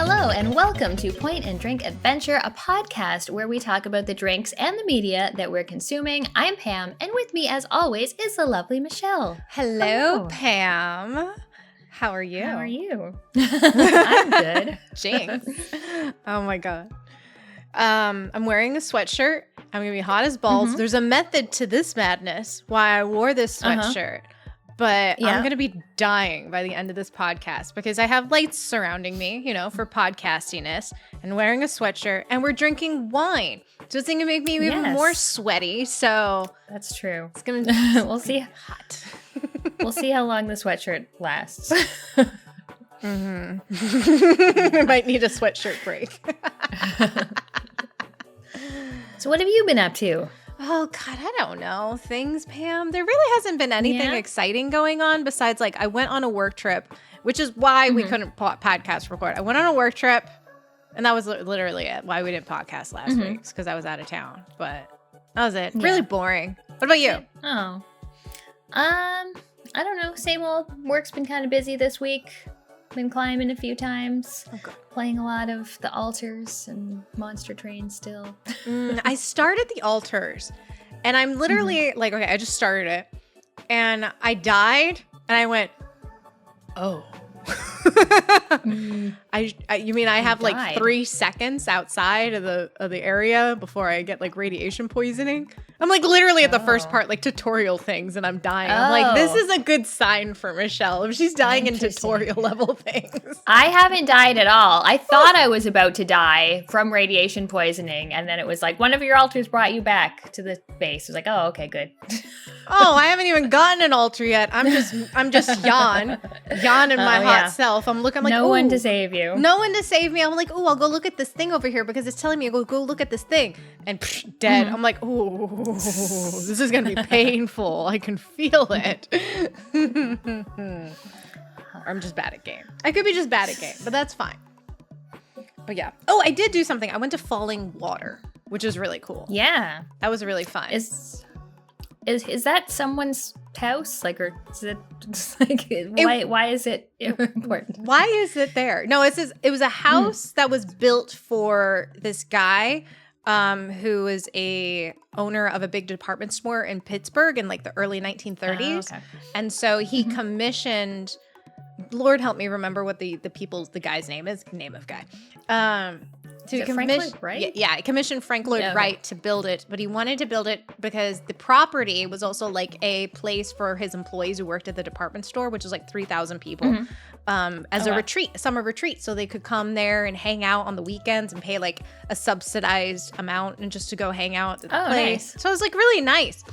Hello and welcome to Point and Drink Adventure, a podcast where we talk about the drinks and the media that we're consuming. I'm Pam, and with me as always is the lovely Michelle. Hello, Pam. How are you? How are you? I'm good. Jinx. Oh my god. I'm wearing a sweatshirt. I'm gonna be hot as balls. There's a method to this madness, why I wore this sweatshirt. But I'm going to be dying by the end of this podcast because I have lights surrounding me, you know, for podcastiness, and wearing a sweatshirt, and we're drinking wine. So it's going to make me even more sweaty. So that's true. It's going to we'll see. Hot. We'll see how long the sweatshirt lasts. I might need a sweatshirt break. So what have you been up to? Oh, God, I don't know. Things, Pam. There really hasn't been anything exciting going on besides, like, I went on a work trip, which is why we couldn't podcast record. I went on a work trip, and that was literally it, why we didn't podcast last week, because I was out of town. But that was it. Really boring. What about you? Oh. I don't know. Same old. Work's been kind of busy this week. Been climbing a few times. Okay. Playing a lot of the altars and Monster Train still. I started the altars, and I'm literally like, okay, I just started it, and I died, and I went, oh. You mean I have like 3 seconds outside of the area before I get like radiation poisoning? I'm like literally at the first part, like tutorial things, and I'm dying. I'm like, this is a good sign for Michelle if she's dying in tutorial level things. I haven't died at all. I thought I was about to die from radiation poisoning, and then it was like one of your altars brought you back to the base. I was like, oh, okay, good. Oh, I haven't even gotten an altar yet. I'm just yawn in my hot self. I'm looking like no one to save you. No one to save me. I'm like, oh, I'll go look at this thing over here because it's telling me to go look at this thing, and dead. I'm like, oh, this is gonna be painful. I can feel it. I'm just bad at game. I could be just bad at game, but that's fine. But yeah. Oh, I did do something. I went to Falling Water, which is really cool. Yeah, that was really fun. Is that someone's house? Like, or is it like why is it important? Why is it there? No, it was a house that was built for this guy who was a owner of a big department store in Pittsburgh in like the early 1930s. Okay. And so he commissioned, Lord help me remember what the guy's name is, name of guy. To commission, right? Yeah, he commissioned Frank Lloyd Wright to build it, but he wanted to build it because the property was also like a place for his employees who worked at the department store, which is like 3,000 people, as a retreat, a summer retreat, so they could come there and hang out on the weekends and pay like a subsidized amount and just to go hang out at the place. Nice. So it was like really nice.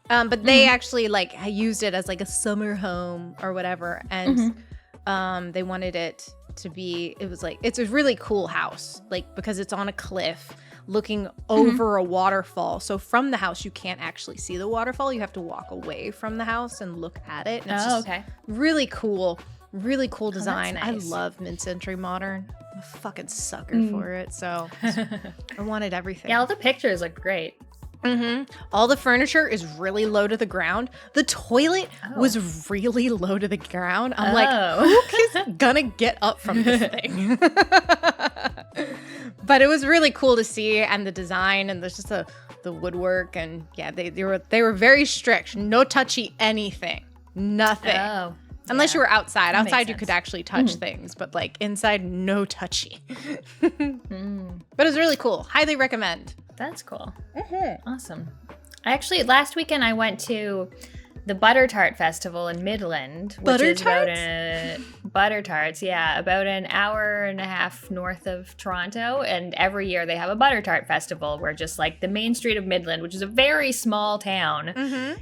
But they actually like used it as like a summer home or whatever, and they wanted it to be, it's a really cool house, like because it's on a cliff looking over a waterfall. So from the house you can't actually see the waterfall. You have to walk away from the house and look at it. And it's really cool design. Nice. I love mid-century modern. I'm a fucking sucker for it. So I wanted everything. Yeah, all the pictures look great. All the furniture is really low to the ground. The toilet was really low to the ground. I'm like, who is gonna get up from this thing? But it was really cool to see, and the design, and there's just the woodwork, and yeah, they were very strict. No touchy anything, nothing. Unless you were outside. Outside you could actually touch things, but like inside, no touchy. But it was really cool. Highly recommend. That's cool. Awesome. Last weekend I went to the Butter Tart Festival in Midland, which is about about an hour and a half north of Toronto. And every year they have a Butter Tart Festival where just like the main street of Midland, which is a very small town,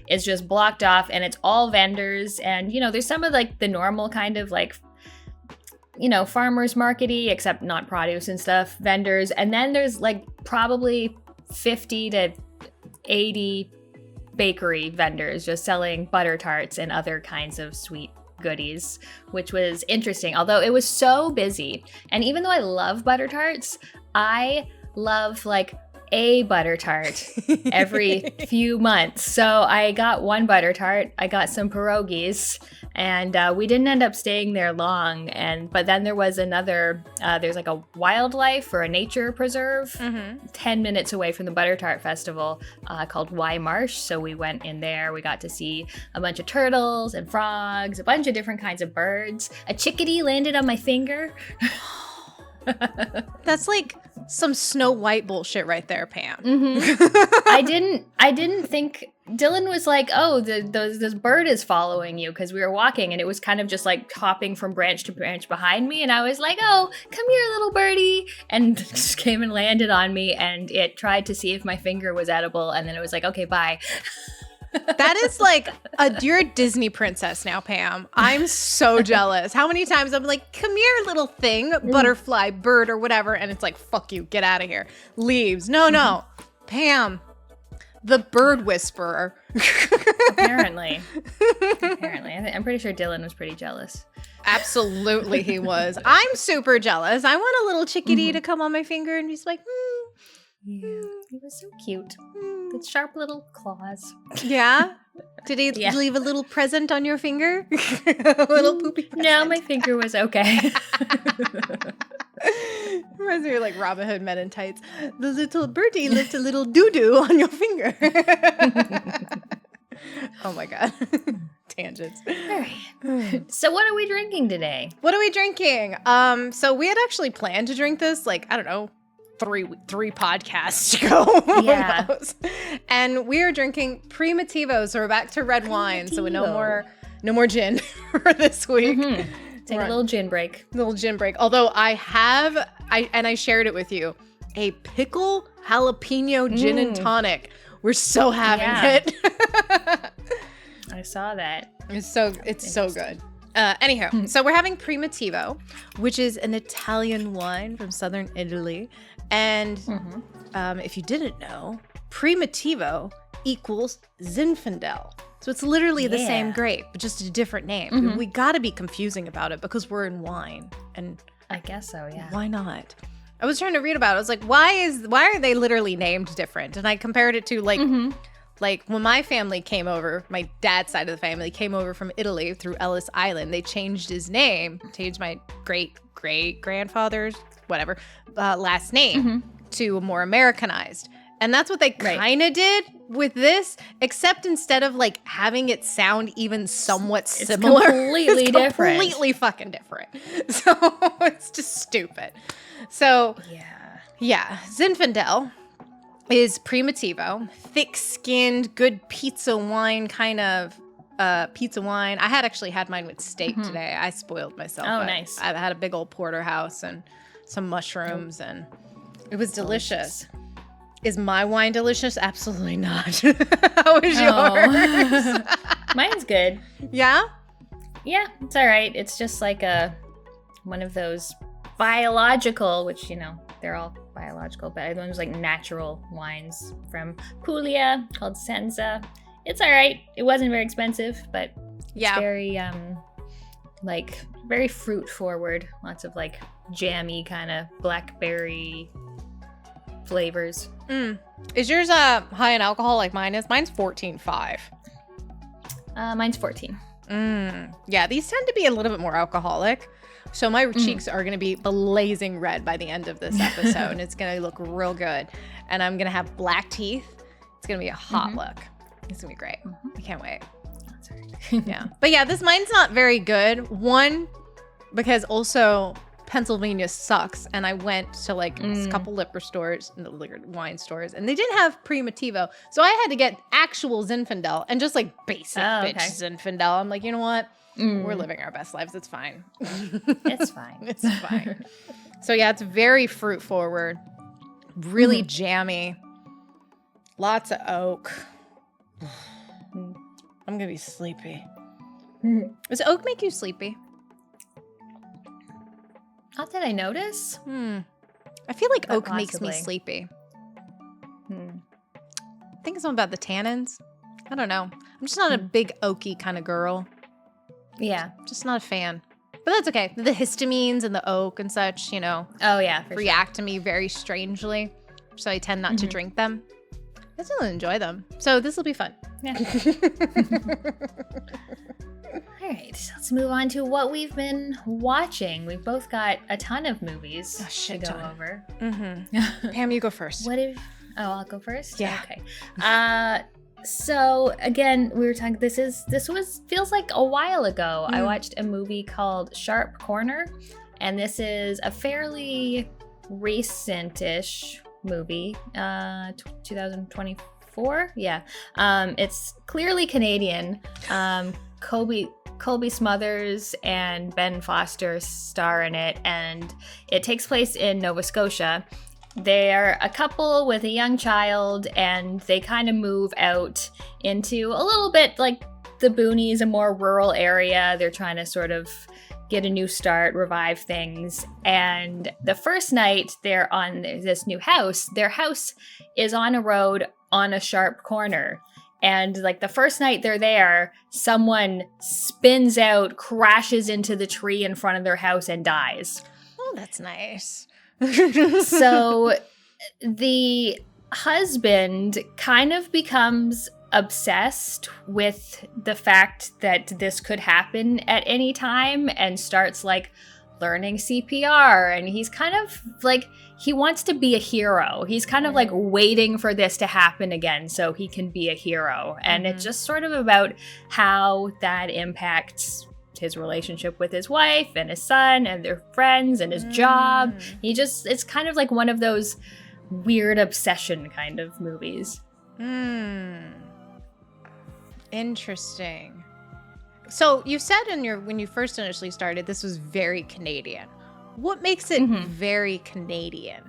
is just blocked off, and it's all vendors. And, you know, there's some of like the normal kind of like, you know, farmers market-y, except not produce and stuff, vendors. And then there's like probably 50 to 80 bakery vendors just selling butter tarts and other kinds of sweet goodies, which was interesting, although it was so busy. And even though I love butter tarts, I love like a butter tart every few months. So I got one butter tart. I got some pierogies, and we didn't end up staying there long. But then there was another. There's like a wildlife or a nature preserve 10 minutes away from the butter tart festival called Y Marsh. So we went in there. We got to see a bunch of turtles and frogs, a bunch of different kinds of birds. A chickadee landed on my finger. That's like some Snow White bullshit right there, Pam. I didn't think. Dylan was like, oh, this bird is following you, because we were walking and it was kind of just like hopping from branch to branch behind me, and I was like, oh, come here, little birdie, and just came and landed on me, and it tried to see if my finger was edible, and then it was like, okay, bye. That is like, you're a Disney princess now, Pam. I'm so jealous. How many times I'm like, come here, little thing, butterfly, bird, or whatever. And it's like, fuck you, get out of here. Leaves. No. Pam, the bird whisperer. Apparently. I'm pretty sure Dylan was pretty jealous. Absolutely he was. I'm super jealous. I want a little chickadee to come on my finger and he's like, Yeah, he was so cute. With sharp little claws. Yeah? Did he leave a little present on your finger? A little poopy present? No, my finger was okay. Reminds me of like Robin Hood Men in Tights. The little birdie left a little doo-doo on your finger. Oh my God. Tangents. All right. So what are we drinking today? What are we drinking? So we had actually planned to drink this, like, I don't know, three podcasts ago. Yeah. And we are drinking Primitivo, so we're back to red wine. So no more gin for this week. Take a little gin break. Although I shared it with you, a pickle jalapeno gin and tonic. We're so having it. I saw that. It's so good. Anyhow, so we're having Primitivo, which is an Italian wine from southern Italy. And if you didn't know, Primitivo equals Zinfandel. So it's literally the same grape, but just a different name. We got to be confusing about it because we're in wine. And I guess so, yeah. Why not? I was trying to read about it. I was like, why are they literally named different? And I compared it to like when my family came over, my dad's side of the family came over from Italy through Ellis Island. They changed his name, changed my great-great-grandfather's, whatever, last name to a more Americanized. And that's what they kind of did with this, except instead of like having it sound even somewhat similar, it's completely fucking different. So it's just stupid. So yeah, Zinfandel is Primitivo, thick-skinned, good pizza wine kind of pizza wine. I had actually had mine with steak today. I spoiled myself. Oh, nice. I had a big old porterhouse and some mushrooms, and it was delicious. Is my wine delicious? Absolutely not. How is yours? Mine's good. Yeah? Yeah, it's all right. It's just like one of those biological, which, you know, they're all biological, but one's like natural wines from Puglia called Senza. It's all right. It wasn't very expensive, but it's very like very fruit forward. Lots of like jammy kind of blackberry flavors. Is yours high in alcohol like mine is? Mine's 14.5. Mine's 14. Yeah, these tend to be a little bit more alcoholic. So my cheeks are going to be blazing red by the end of this episode, and it's going to look real good. And I'm going to have black teeth. It's going to be a hot look. It's going to be great. I can't wait. That's all right. Yeah. But yeah, this mine's not very good. One, because also Pennsylvania sucks, and I went to like a couple liquor stores, wine stores, and they didn't have Primitivo, so I had to get actual Zinfandel and just like basic Zinfandel. I'm like, you know what? We're living our best lives. It's fine. It's fine. It's fine. So yeah, it's very fruit forward, really jammy, lots of oak. I'm gonna be sleepy. Does oak make you sleepy? Not that I notice. I feel like oak makes me sleepy. I think it's something about the tannins. I don't know. I'm just not a big oaky kind of girl. Yeah. Just not a fan. But that's okay. The histamines and the oak and such, you know. Oh, yeah. React to me very strangely. so I tend not to drink them. I still enjoy them. So this will be fun. Yeah. All right, let's move on to what we've been watching. We've both got a ton of movies to go over. Pam, you go first. I'll go first? Yeah. Okay. So again, we were talking, feels like a while ago. I watched a movie called Sharp Corner, and this is a fairly recent-ish movie, 2024. Yeah. It's clearly Canadian. Colby Smothers and Ben Foster star in it, and it takes place in Nova Scotia. They're a couple with a young child, and they kind of move out into a little bit like the boonies, a more rural area. They're trying to sort of get a new start, revive things. And the first night they're on this new house, their house is on a road on a sharp corner. And like the first night they're there, someone spins out, crashes into the tree in front of their house and dies. Oh, that's nice. So the husband kind of becomes obsessed with the fact that this could happen at any time and starts like learning CPR, and he's kind of like, he wants to be a hero. He's kind of like waiting for this to happen again so he can be a hero. And it's just sort of about how that impacts his relationship with his wife and his son and their friends and his job. It's kind of like one of those weird obsession kind of movies. Interesting. So you said when you first initially started, this was very Canadian. What makes it very Canadian?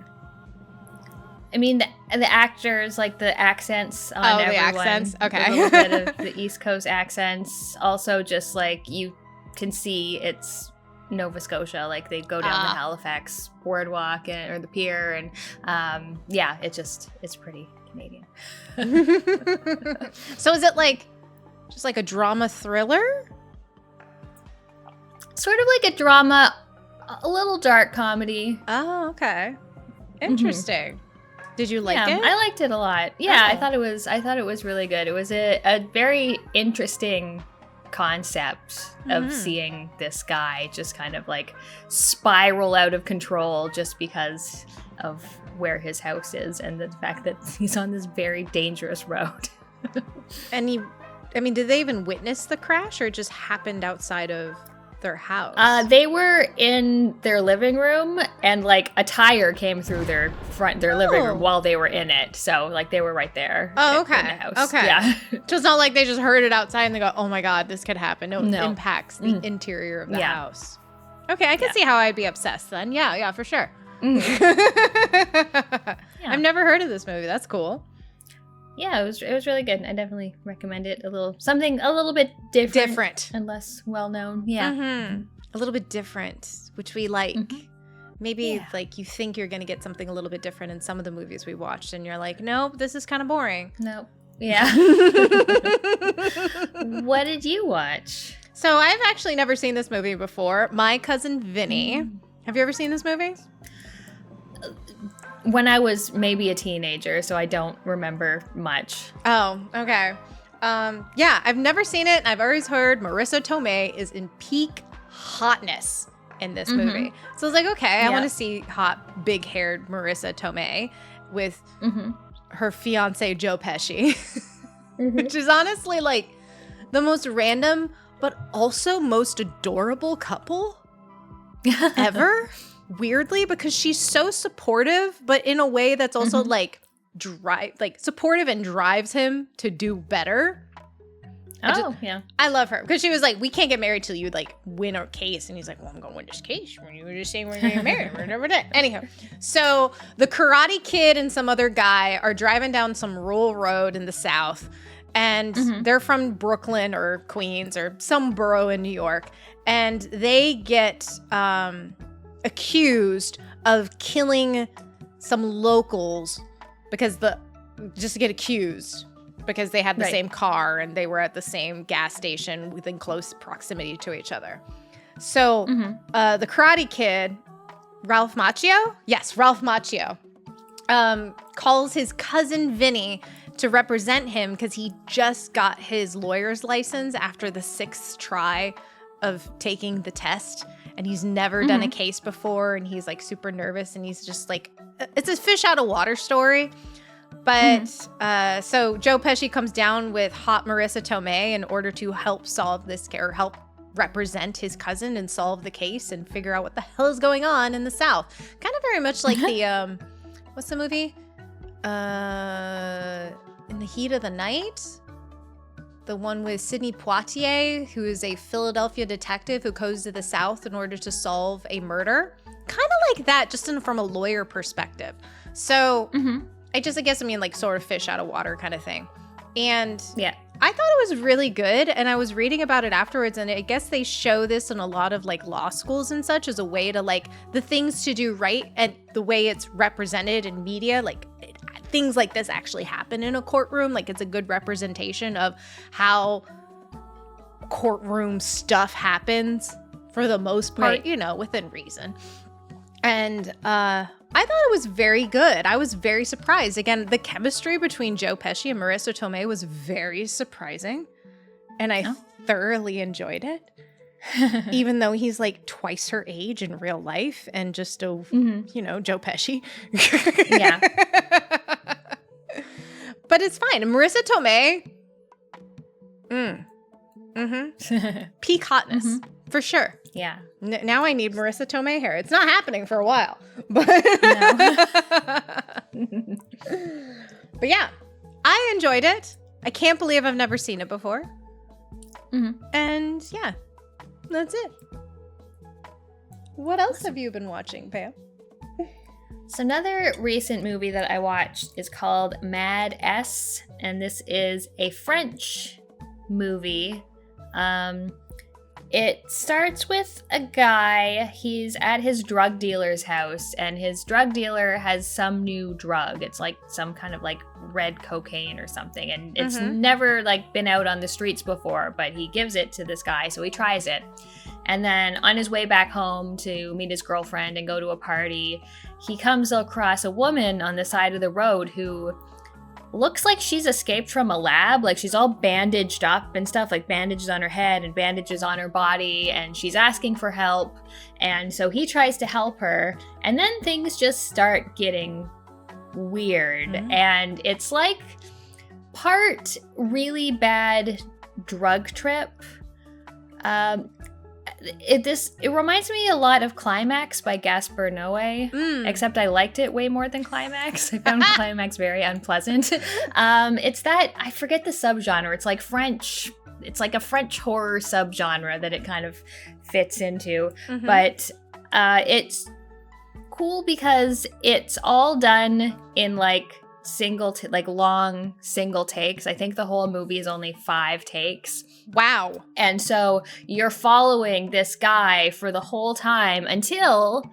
I mean, the actors, like the accents on everyone. The accents? Okay. A little bit of the East Coast accents. Also, just like you can see it's Nova Scotia. Like they go down the Halifax boardwalk or the pier. And it's pretty Canadian. So is it like just like a drama thriller? Sort of like a drama, a little dark comedy. Oh, okay. Interesting. Did you like it? I liked it a lot. Yeah, I thought it was really good. It was a very interesting concept of seeing this guy just kind of like spiral out of control just because of where his house is and the fact that he's on this very dangerous road. And did they even witness the crash, or it just happened outside of their house? They were in their living room, and like a tire came through their living room while they were in it. So like they were right there. Oh, okay. In the house. Okay. Yeah. So it's not like they just heard it outside and they go, "Oh my God, this could happen." No, it impacts the interior of the house. Okay, I can see how I'd be obsessed then. Yeah, for sure. I've never heard of this movie. That's cool. Yeah, it was really good. I definitely recommend it. Something a little bit different and less well known. Yeah, a little bit different, which we like. Maybe like you think you're gonna get something a little bit different in some of the movies we watched, and you're like, nope, this is kind of boring. Nope. Yeah. What did you watch? So I've actually never seen this movie before. My Cousin Vinny. Have you ever seen this movie? When I was maybe a teenager, so I don't remember much. Oh, okay. I've never seen it. I've always heard Marissa Tomei is in peak hotness in this movie. So I was like, okay, I want to see hot, big-haired Marissa Tomei with her fiance Joe Pesci, which is honestly like the most random but also most adorable couple ever. Weirdly, because she's so supportive, but in a way that's also like supportive and drives him to do better. I love her because she was like, we can't get married till you like win a case, and he's like, well, I'm gonna win this case when you were just saying we're gonna get married. Anyhow, so the Karate Kid and some other guy are driving down some rural road in the South, and they're from Brooklyn or Queens or some borough in New York, and they get accused of killing some locals because they had the same car and they were at the same gas station within close proximity to each other. So the Karate Kid, Ralph Macchio, calls his cousin Vinny to represent him because he just got his lawyer's license after the 6th try of taking the test. And he's never done a case before. And he's like super nervous. And he's just like, it's a fish out of water story. But so Joe Pesci comes down with hot Marissa Tomei in order to help solve this, or help represent his cousin and solve the case and figure out what the hell is going on in the South. Kind of very much like the, what's the movie? In the Heat of the Night? The one with Sidney Poitier, who is a Philadelphia detective who goes to the South in order to solve a murder. Kind of like that, just from a lawyer perspective. So I guess I mean like sort of fish out of water kind of thing. And yeah, I thought it was really good. And I was reading about it afterwards. And I guess they show this in a lot of like law schools and such as a way to like the things to do right. And the way it's represented in media, like things like this actually happen in a courtroom. Like it's a good representation of how courtroom stuff happens for the most part, right. You know, within reason. And I thought it was very good. I was very surprised. Again, the chemistry between Joe Pesci and Marissa Tomei was very surprising. And I thoroughly enjoyed it. Even though he's like twice her age in real life and just a, you know, Joe Pesci. Yeah. But it's fine. And Marissa Tomei, peak hotness, for sure. Yeah. Now I need Marissa Tomei hair. It's not happening for a while. But, but yeah, I enjoyed it. I can't believe I've never seen it before. And yeah, that's it. What else have you been watching, Pam? So another recent movie that I watched is called Mad S, and this is a French movie. It starts with a guy, he's at his drug dealer's house, and his drug dealer has some new drug. It's like some kind of like red cocaine or something, and it's never like been out on the streets before, but he gives it to this guy, so he tries it. And then on his way back home to meet his girlfriend and go to a party, he comes across a woman on the side of the road who looks like she's escaped from a lab. Like she's all bandaged up and stuff, like bandages on her head and bandages on her body, and she's asking for help. And so he tries to help her, and then things just start getting weird. And it's like part really bad drug trip. It reminds me a lot of Climax by Gaspar Noé, except I liked it way more than Climax. I found Climax very unpleasant. It's that, I forget the subgenre. It's like French. It's like a French horror subgenre that it kind of fits into. But it's cool because it's all done in like long single takes. I think the whole movie is only 5 takes. Wow. And so you're following this guy for the whole time until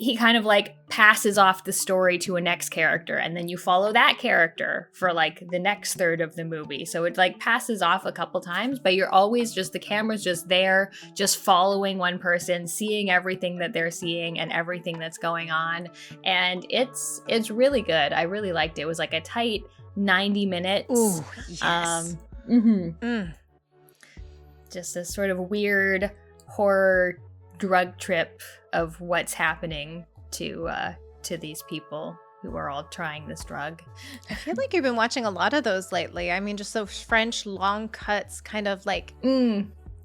he kind of like passes off the story to a next character, and then you follow that character for like the next third of the movie. So it like passes off a couple times, but you're always just, the camera's just there, just following one person, seeing everything that they're seeing and everything that's going on. And it's really good. I really liked it. It was like a tight 90 minutes. Ooh, yes. Just a sort of weird horror drug trip of what's happening to these people who are all trying this drug. I feel like you've been watching a lot of those lately. I mean, just those French long cuts, kind of like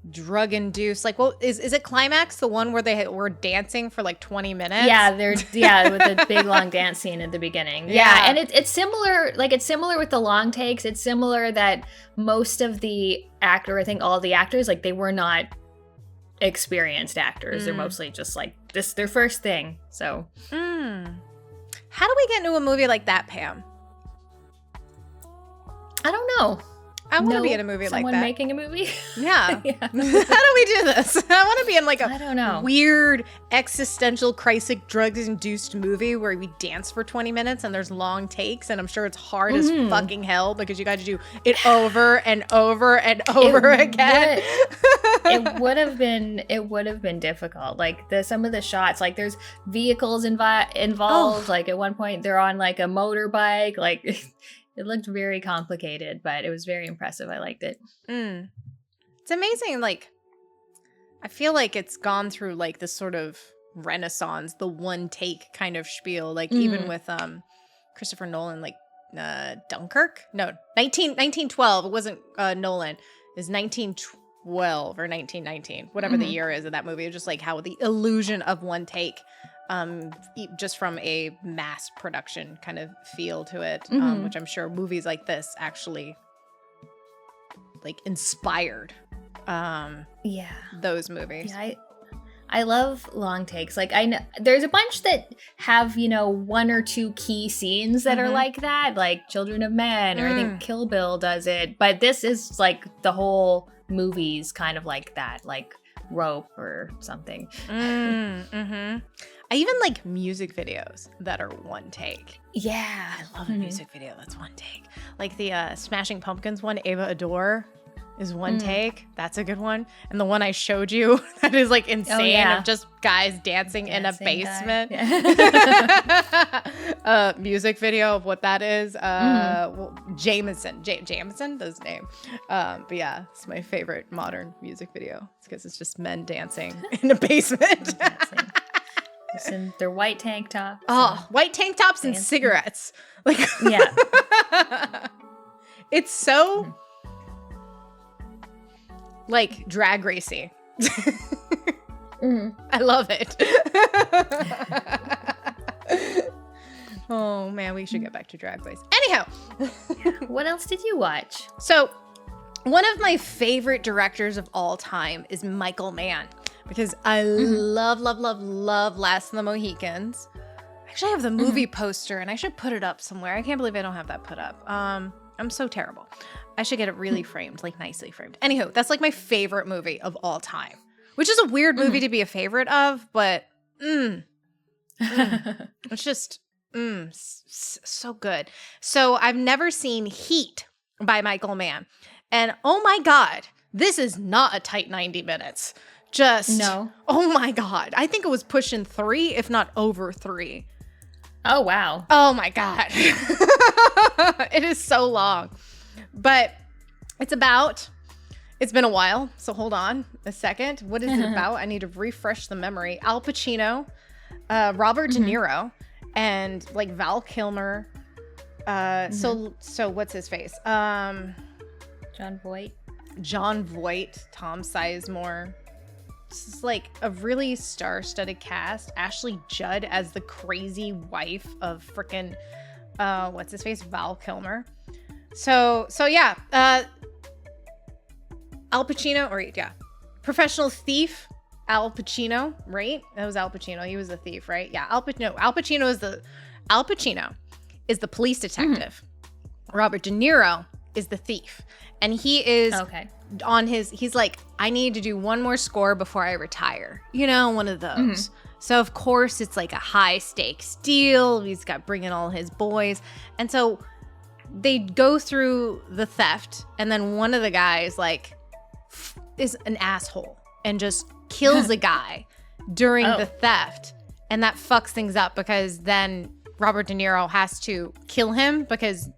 drug induced. Like, well, is it Climax, the one where they were dancing for like 20 minutes? Yeah, with the big long dance scene at the beginning. Yeah, and it's similar. Like, it's similar with the long takes. It's similar that most of the I think all the actors, like, they were not experienced actors. They're mostly just like this their first thing. So how do we get into a movie like that, Pam? I don't know. I want to be in a movie like that. Someone making a movie? Yeah. Yeah. How do we do this? I want to be in like I don't know. Weird existential crisis drugs-induced movie where we dance for 20 minutes and there's long takes, and I'm sure it's hard as fucking hell because you got to do it over and over and over again. It would have been difficult. Like some of the shots, like there's vehicles involved. Like at one point they're on like a motorbike. Like it looked very complicated, but it was very impressive. I liked it. It's amazing. Like I feel like it's gone through like this sort of renaissance, the one take kind of spiel. Like even with Christopher Nolan, like Dunkirk. No, 1912. It wasn't Nolan. It's 1912 or 1919, whatever the year is of that movie. It's just like how the illusion of one take, just from a mass production kind of feel to it, which I'm sure movies like this actually like inspired those movies. Yeah, I love long takes. Like I know there's a bunch that have, one or two key scenes that are like that, like Children of Men, or I think Kill Bill does it. But this is like the whole movie's kind of like that, like Rope or something. I even like music videos that are one take. Yeah. I love a music video that's one take. Like the Smashing Pumpkins one, Ava Adore, is one take. That's a good one. And the one I showed you that is like insane of just guys dancing in a basement. Music video of what that is. Well, Jameson. Jameson, that's his name. But yeah, it's my favorite modern music video. It's because it's just men dancing in a basement. In their white tank tops. Oh, white tank tops and cigarettes. Like it's so like drag racy. I love it. Oh man, we should get back to Drag Race. Anyhow, what else did you watch? So, one of my favorite directors of all time is Michael Mann, because I love Last of the Mohicans. Actually, I have the movie poster, and I should put it up somewhere. I can't believe I don't have that put up. I'm so terrible. I should get it really framed, like nicely framed. Anywho, that's like my favorite movie of all time, which is a weird movie to be a favorite of, but it's just so good. So I've never seen Heat by Michael Mann, and oh my God, this is not a tight 90 minutes. No. Oh my God. I think it was pushing 3, if not over 3. Oh, wow. Oh my God. It is so long. But it's been a while, so hold on a second. What is it about? I need to refresh the memory. Al Pacino, Robert De Niro, and like Val Kilmer. So what's his face? Jon Voight, Tom Sizemore. This is like a really star-studded cast. Ashley Judd as the crazy wife of frickin' what's his face? Val Kilmer. So yeah. Al Pacino, professional thief. Al Pacino, right? That was Al Pacino. He was the thief, right? Yeah. Al Pacino is the police detective. Robert De Niro is the thief, and he is he's like, I need to do one more score before I retire. One of those. So of course it's like a high stakes deal. He's got bringing all his boys, and so they go through the theft, and then one of the guys like is an asshole and just kills a guy during the theft, and that fucks things up because then Robert De Niro has to kill him because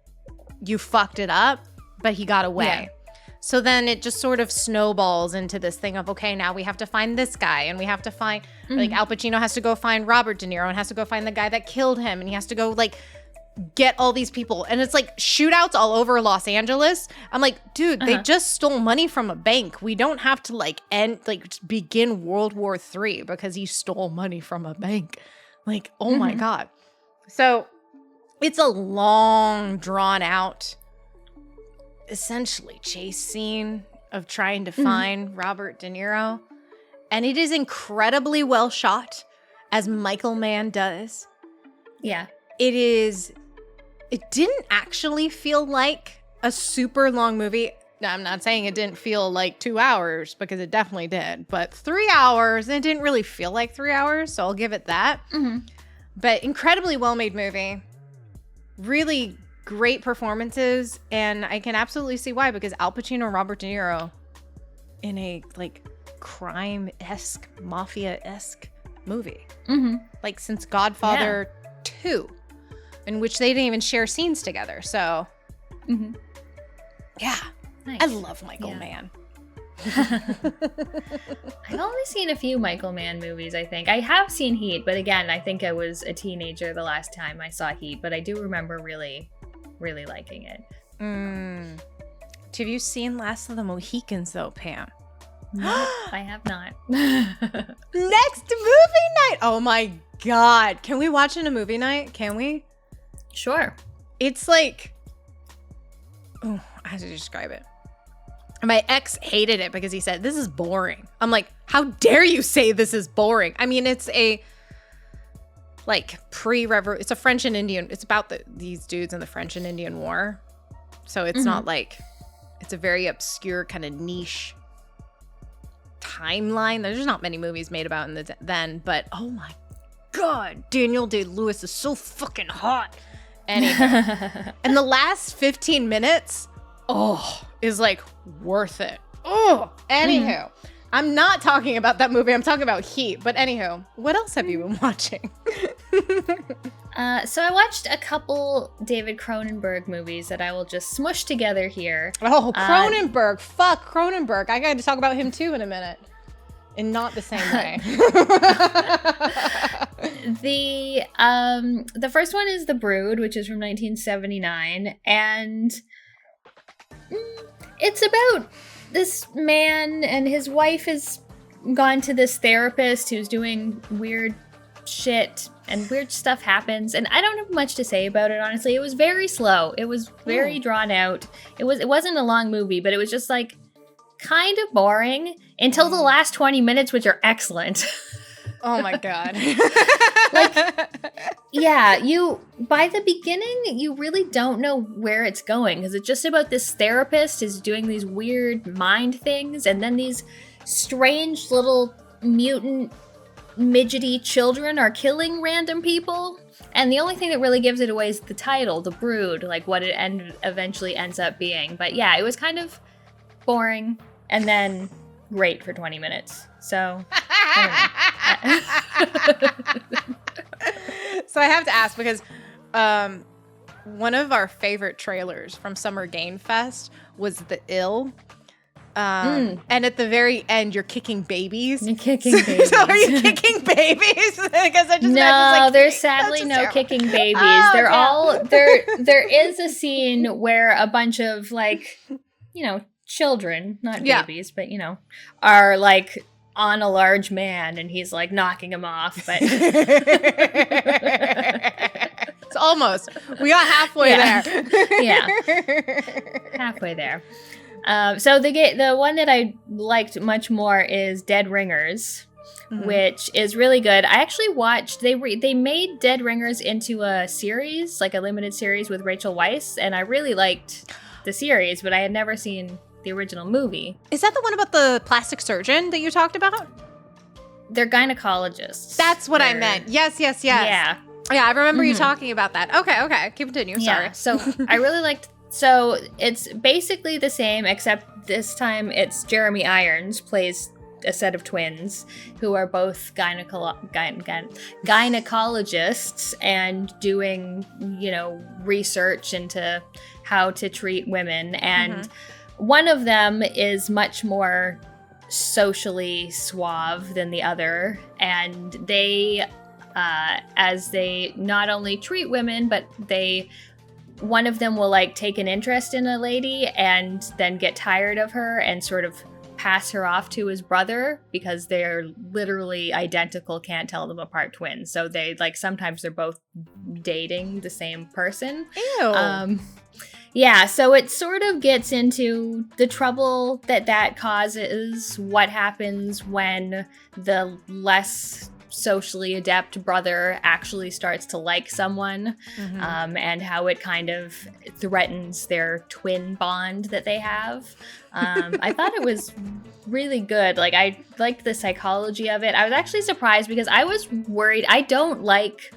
you fucked it up, but he got away. Yeah. So then it just sort of snowballs into this thing of, okay, now we have to find this guy, and we have to find, like, Al Pacino has to go find Robert De Niro and has to go find the guy that killed him, and he has to go, like, get all these people. And it's, like, shootouts all over Los Angeles. I'm like, dude, they just stole money from a bank. We don't have to, like, begin World War III because he stole money from a bank. Like, oh my God. So it's a long, drawn-out, essentially chase scene of trying to find Robert De Niro, and it is incredibly well shot, as Michael Mann does. Yeah, it didn't actually feel like a super long movie. Now, I'm not saying it didn't feel like 2 hours, because it definitely did, but 3 hours, and it didn't really feel like 3 hours, so I'll give it that. Mm-hmm. But incredibly well-made movie. Really great performances, and I can absolutely see why, because Al Pacino and Robert De Niro in a, like, crime-esque, mafia-esque movie. Mm-hmm. Like, since Godfather 2, in which they didn't even share scenes together, so... Mm-hmm. Yeah. Nice. I love Michael Mann. I've only seen a few Michael Mann movies, I think. I have seen Heat, but again, I think I was a teenager the last time I saw Heat, but I do remember really, really liking it. Have you seen Last of the Mohicans, though, Pam? No, I have not. Next movie night! Oh my God. Can we watch in a movie night? Can we? Sure. It's like... Oh, I have to describe it. My ex hated it because he said, this is boring. I'm like, how dare you say this is boring? I mean, it's a, like, it's a French and Indian, it's about these dudes in the French and Indian War. So it's not like, it's a very obscure kind of niche timeline. There's not many movies made about in then, but oh my God, Daniel Day-Lewis is so fucking hot. Anyway, and the last 15 minutes, is like worth it. Anywho, I'm not talking about that movie. I'm talking about Heat. But anywho, what else have you been watching? So I watched a couple David Cronenberg movies that I will just smush together here. Oh, Cronenberg. Fuck Cronenberg. I got to talk about him too in a minute. In not the same way. The first one is The Brood, which is from 1979, and it's about this man and his wife has gone to this therapist who's doing weird shit, and weird stuff happens, and I don't have much to say about it, honestly. It was very slow. It was very drawn out. It wasn't a long movie, but it was just like kind of boring until the last 20 minutes, which are excellent. Oh my God. By the beginning, you really don't know where it's going, because it's just about this therapist is doing these weird mind things, and then these strange little mutant midgety children are killing random people. And the only thing that really gives it away is the title, The Brood, like what it eventually ends up being. But yeah, it was kind of boring and then great for 20 minutes. So, So I have to ask, because one of our favorite trailers from Summer Game Fest was The Ill. And at the very end, you're kicking babies. You're kicking babies. So are you kicking babies? Because I just no, there's sadly no kicking babies. They're all there is a scene where a bunch of, like, children, not babies, but are like on a large man, and he's like knocking him off. But it's almost. We got halfway there. Yeah, halfway there. So the one that I liked much more is Dead Ringers, which is really good. I actually watched, they made Dead Ringers into a series, like a limited series with Rachel Weisz, and I really liked the series, but I had never seen the original movie. Is that the one about the plastic surgeon that you talked about? They're gynecologists. That's what I meant. Yes. Yeah, I remember you talking about that. Okay. Continue. Sorry. Yeah, so I really liked. So it's basically the same, except this time it's Jeremy Irons plays a set of twins who are both gynecologists and doing, research into how to treat women. And one of them is much more socially suave than the other. And they, as they not only treat women, but one of them will like take an interest in a lady and then get tired of her and sort of pass her off to his brother because they're literally identical, can't tell them apart twins. So they sometimes they're both dating the same person. Ew. Yeah, so it sort of gets into the trouble that causes, what happens when the less socially adept brother actually starts to like someone, and how it kind of threatens their twin bond that they have. I thought it was really good. Like, I liked the psychology of it. I was actually surprised because I was worried. I don't like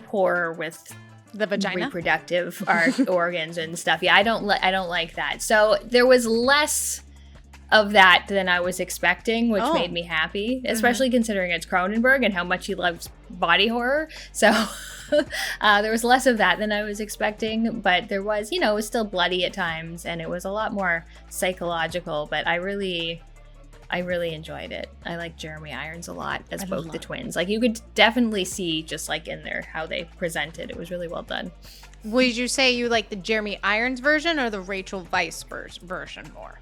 horror with the vagina, reproductive organs and stuff. Yeah, I don't like that. So there was less of that than I was expecting, which made me happy, especially considering it's Cronenberg and how much he loves body horror. So there was less of that than I was expecting, but there was, it was still bloody at times, and it was a lot more psychological, but I really enjoyed it. I like Jeremy Irons a lot as both the twins. Like, you could definitely see just like in there how they presented. It was really well done. Would you say you like the Jeremy Irons version or the Rachel Weisz version more?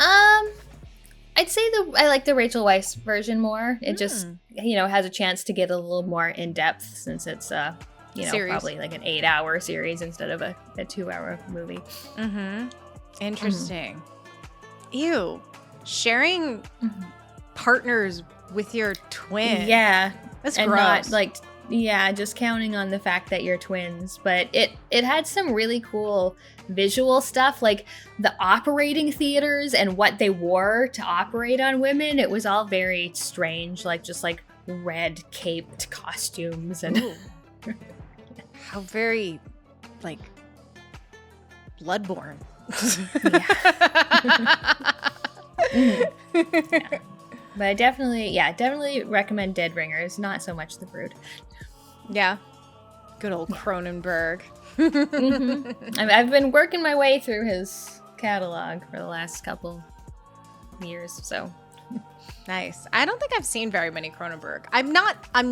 I'd say I like the Rachel Weisz version more. It just, has a chance to get a little more in depth since it's series. Probably like an 8-hour series instead of a 2-hour movie. Interesting. Ew. Sharing partners with your twin. Yeah. That's and gross. Not just counting on the fact that you're twins. But it had some really cool visual stuff, like the operating theaters and what they wore to operate on women. It was all very strange, just red caped costumes and how very Bloodborne. Yeah. But I definitely recommend Dead Ringers, not so much The Brood. Yeah. Good old Cronenberg. I've been working my way through his catalog for the last couple years, so. Nice. I don't think I've seen very many Cronenberg. I'm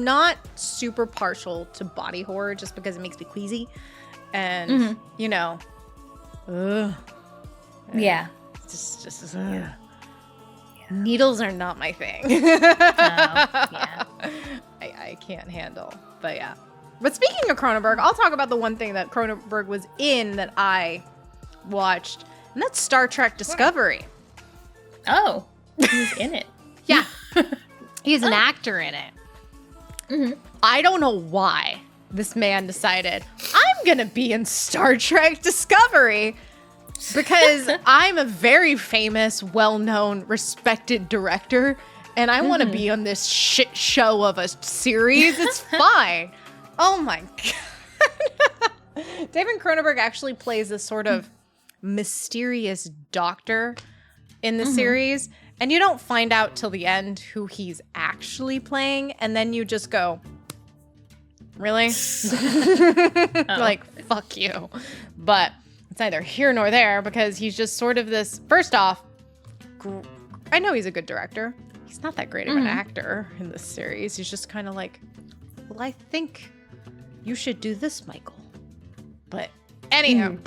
not super partial to body horror just because it makes me queasy. And, ugh. Yeah. Just needles are not my thing. Yeah. I can't handle. But yeah. But speaking of Cronenberg, I'll talk about the one thing that Cronenberg was in that I watched, and that's Star Trek Discovery. Oh, he's in it. Yeah. He's an actor in it. I don't know why this man decided, I'm going to be in Star Trek Discovery because I'm a very famous, well-known, respected director, and I want to be on this shit show of a series. It's fine. Oh my God. David Cronenberg actually plays this sort of mysterious doctor in the series, and you don't find out till the end who he's actually playing, and then you just go, really? Like, fuck you. But it's neither here nor there because he's just sort of this, first off, I know he's a good director. He's not that great of an actor in this series. He's just kind of like, well, I think you should do this, Michael. But anyhow,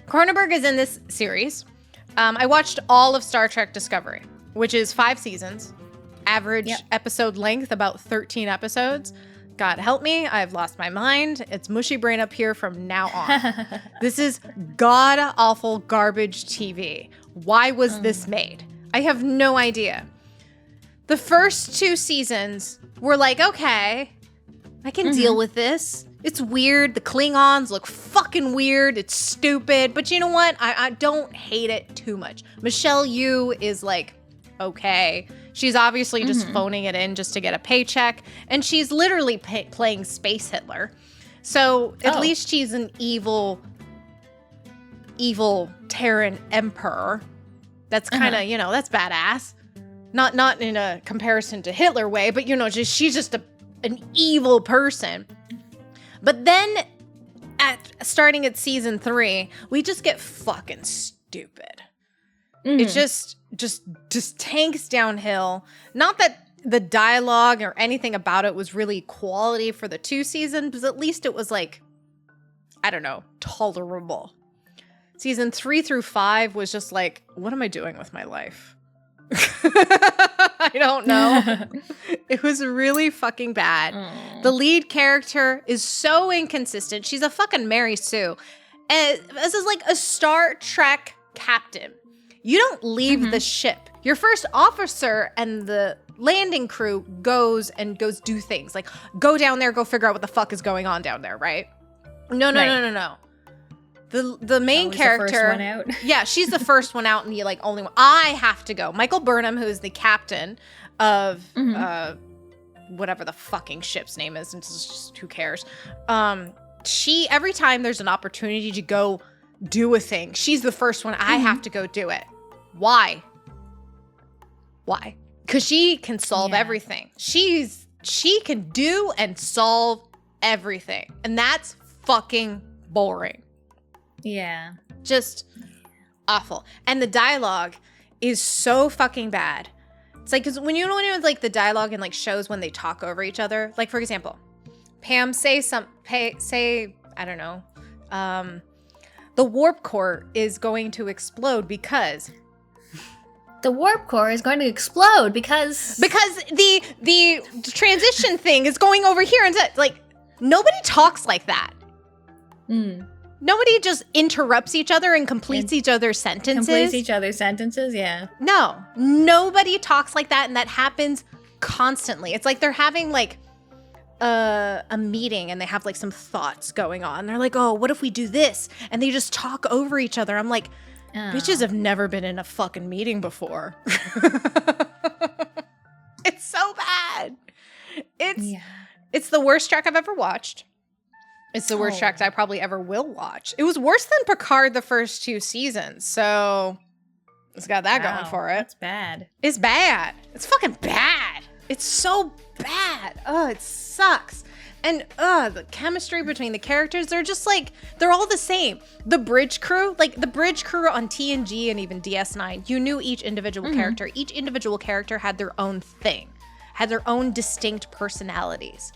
Cronenberg is in this series. I watched all of Star Trek Discovery, which is 5 seasons, average episode length, about 13 episodes. God help me, I've lost my mind. It's mushy brain up here from now on. This is god-awful garbage TV. Why was this made? I have no idea. The first 2 seasons were like, okay, I can deal with this. It's weird. The Klingons look fucking weird. It's stupid. But you know what? I don't hate it too much. Michelle Yeoh is like, okay. She's obviously just phoning it in just to get a paycheck. And she's literally playing Space Hitler. So at least she's an evil Terran emperor. That's kind of, that's badass. Not in a comparison to Hitler way, but, she's just an evil person. But then, starting at season 3, we just get fucking stupid. It just tanks downhill. Not that the dialogue or anything about it was really quality for the 2 seasons, but at least it was like, I don't know, tolerable. Season 3 through 5 was just like, what am I doing with my life? I don't know. It was really fucking bad. The lead character is so inconsistent. She's a fucking Mary Sue. And this is like a Star Trek captain. You don't leave the ship. Your first officer and the landing crew goes do things. Like, go down there, go figure out what the fuck is going on down there, right? No. The main character, the first one out. Yeah, she's the first one out, and the like only one. I have to go. Michael Burnham, who is the captain of whatever the fucking ship's name is, and just who cares? She, every time there's an opportunity to go do a thing, she's the first one. I have to go do it. Why? Because she can solve everything. She can do and solve everything, and that's fucking boring. Yeah. Just awful. And the dialogue is so fucking bad. It's like, because when you like the dialogue in like shows when they talk over each other, like for example, Pam say I don't know, the warp core is going to explode because the transition thing is going over here, and like nobody talks like that. Nobody just interrupts each other and completes each other's sentences. Yeah. No, nobody talks like that, and that happens constantly. It's like they're having like a meeting, and they have like some thoughts going on. They're like, oh, what if we do this? And they just talk over each other. I'm like, bitches have never been in a fucking meeting before. It's so bad. It's the worst track I've ever watched. It's the worst track I probably ever will watch. It was worse than Picard the first 2 seasons, so it's got that going for it. That's bad. It's bad. It's fucking bad. It's so bad. Oh, it sucks. And the chemistry between the characters, they're just like, they're all the same. The bridge crew on TNG and even DS9, you knew each individual character. Each individual character had their own thing, had their own distinct personalities.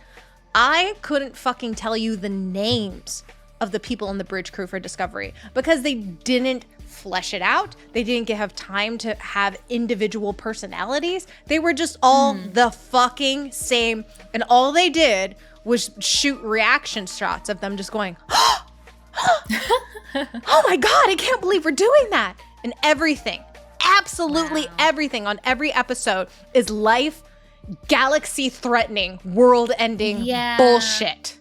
I couldn't fucking tell you the names of the people in the bridge crew for Discovery because they didn't flesh it out. They didn't have time to have individual personalities. They were just all the fucking same. And all they did was shoot reaction shots of them just going, oh my God, I can't believe we're doing that. And everything, absolutely everything on every episode is life galaxy-threatening, world-ending bullshit.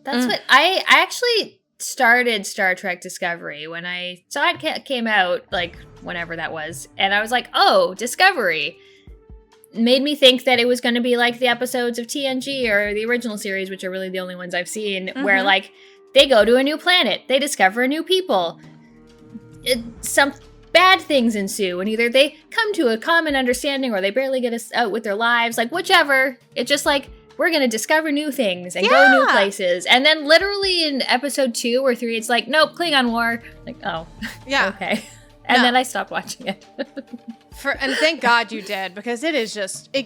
That's what I actually started Star Trek Discovery when I saw it came out, like whenever that was, and I was like, oh, Discovery. Made me think that it was going to be like the episodes of TNG or the original series, which are really the only ones I've seen, where like they go to a new planet, they discover new people. Some bad things ensue, and either they come to a common understanding or they barely get us out with their lives, like whichever. It's just like, we're going to discover new things and go new places. And then literally in episode 2 or 3, it's like, nope, Klingon War. Like, oh, okay. And then I stopped watching it. And thank God you did, because it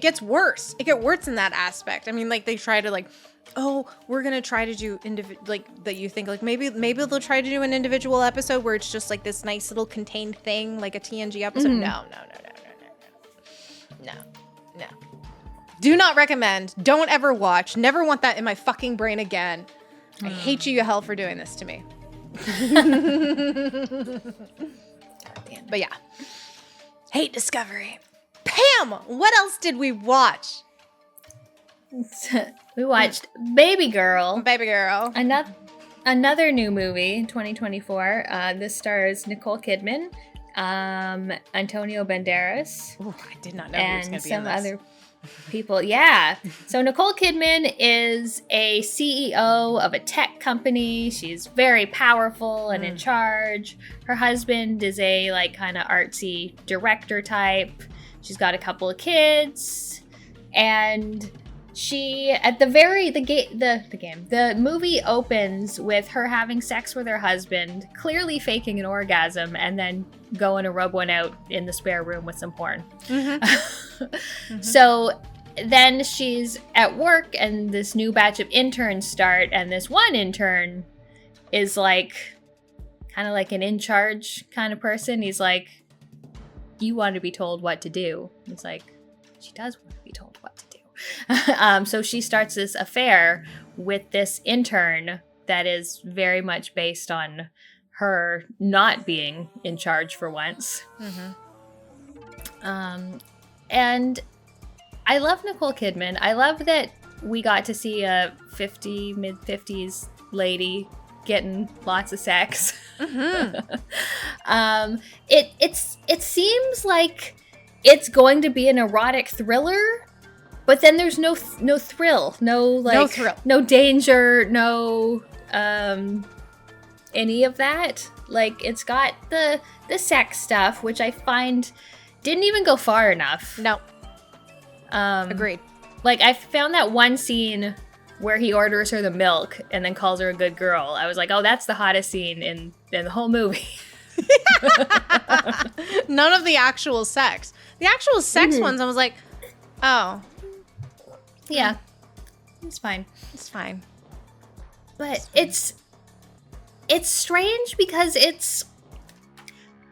gets worse. It gets worse in that aspect. I mean, like they try to like, oh, we're going to try to do that you think like maybe they'll try to do an individual episode where it's just like this nice little contained thing, like a TNG episode. No. Do not recommend. Don't ever watch. Never want that in my fucking brain again. I hate you hell for doing this to me. But yeah. Hate Discovery. Pam, what else did we watch? We watched Babygirl. Another new movie, 2024. This stars Nicole Kidman, Antonio Banderas. Ooh, I did not know he was going to be in this. And some other people. Yeah. So Nicole Kidman is a CEO of a tech company. She's very powerful and in charge. Her husband is a like kind of artsy director type. She's got a couple of kids, and she at the movie opens with her having sex with her husband, clearly faking an orgasm, and then going to rub one out in the spare room with some porn. So then she's at work, and this new batch of interns start, and this one intern is like kind of like an in charge kind of person. He's like, you want to be told what to do. It's like, she does want to be told what to do. So she starts this affair with this intern that is very much based on her not being in charge for once. And I love Nicole Kidman. I love that we got to see a mid-50s lady getting lots of sex. It seems like it's going to be an erotic thriller, but then there's no thrill, no danger, no any of that. Like, it's got the sex stuff, which I find didn't even go far enough. No. Agreed. Like, I found that one scene where he orders her the milk and then calls her a good girl. I was like, oh, that's the hottest scene in the whole movie. None of the actual sex. The actual sex ones, I was like, oh. Yeah. It's fine. It's fine. But it's strange because it's...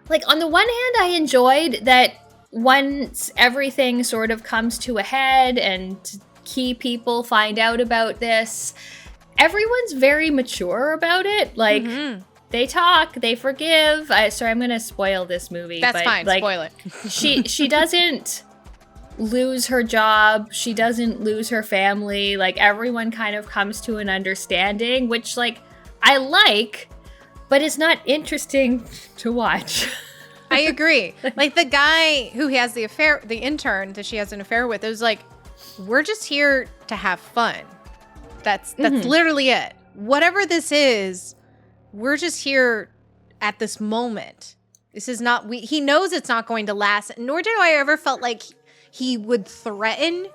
Like, on the one hand, I enjoyed that once everything sort of comes to a head and key people find out about this, everyone's very mature about it. Like, they talk, they forgive. Sorry, I'm going to spoil this movie. That's fine, like, spoil it. she doesn't lose her job. She doesn't lose her family. Like, everyone kind of comes to an understanding, which, like, I like, but it's not interesting to watch. I agree. Like, the guy who has the affair, the intern that she has an affair with, it was like, we're just here to have fun. That's literally it. Whatever this is, we're just here at this moment. This is not, he knows it's not going to last, nor did I ever felt like he would threaten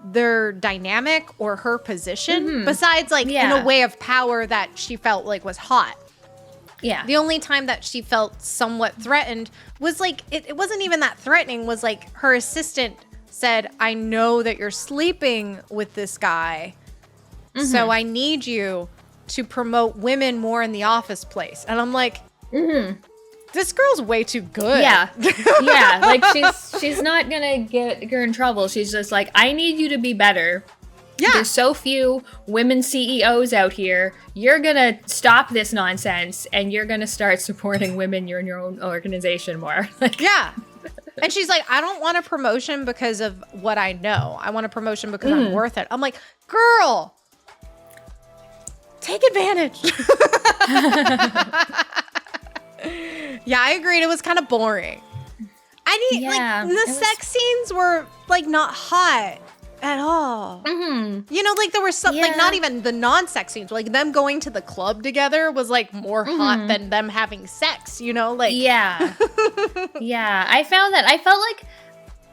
their dynamic or her position, besides, like, in a way of power that she felt like was hot. Yeah. The only time that she felt somewhat threatened was, like, it wasn't even that threatening, was, like, her assistant said, I know that you're sleeping with this guy, so I need you to promote women more in the office place. And I'm like, this girl's way too good. Yeah. Yeah. Like, she's not gonna get her in trouble. She's just like, I need you to be better. Yeah. There's so few women CEOs out here. You're gonna stop this nonsense, and you're gonna start supporting women in your own organization more. Like, yeah. And she's like, I don't want a promotion because of what I know. I want a promotion because I'm worth it. I'm like, girl, take advantage. Yeah, I agreed. It was kind of boring. The sex scenes were, like, not hot at all. You know, like, there were some, like, not even the non-sex scenes. Like, them going to the club together was, like, more hot than them having sex, you know? Like, yeah. Yeah. I found that. I felt like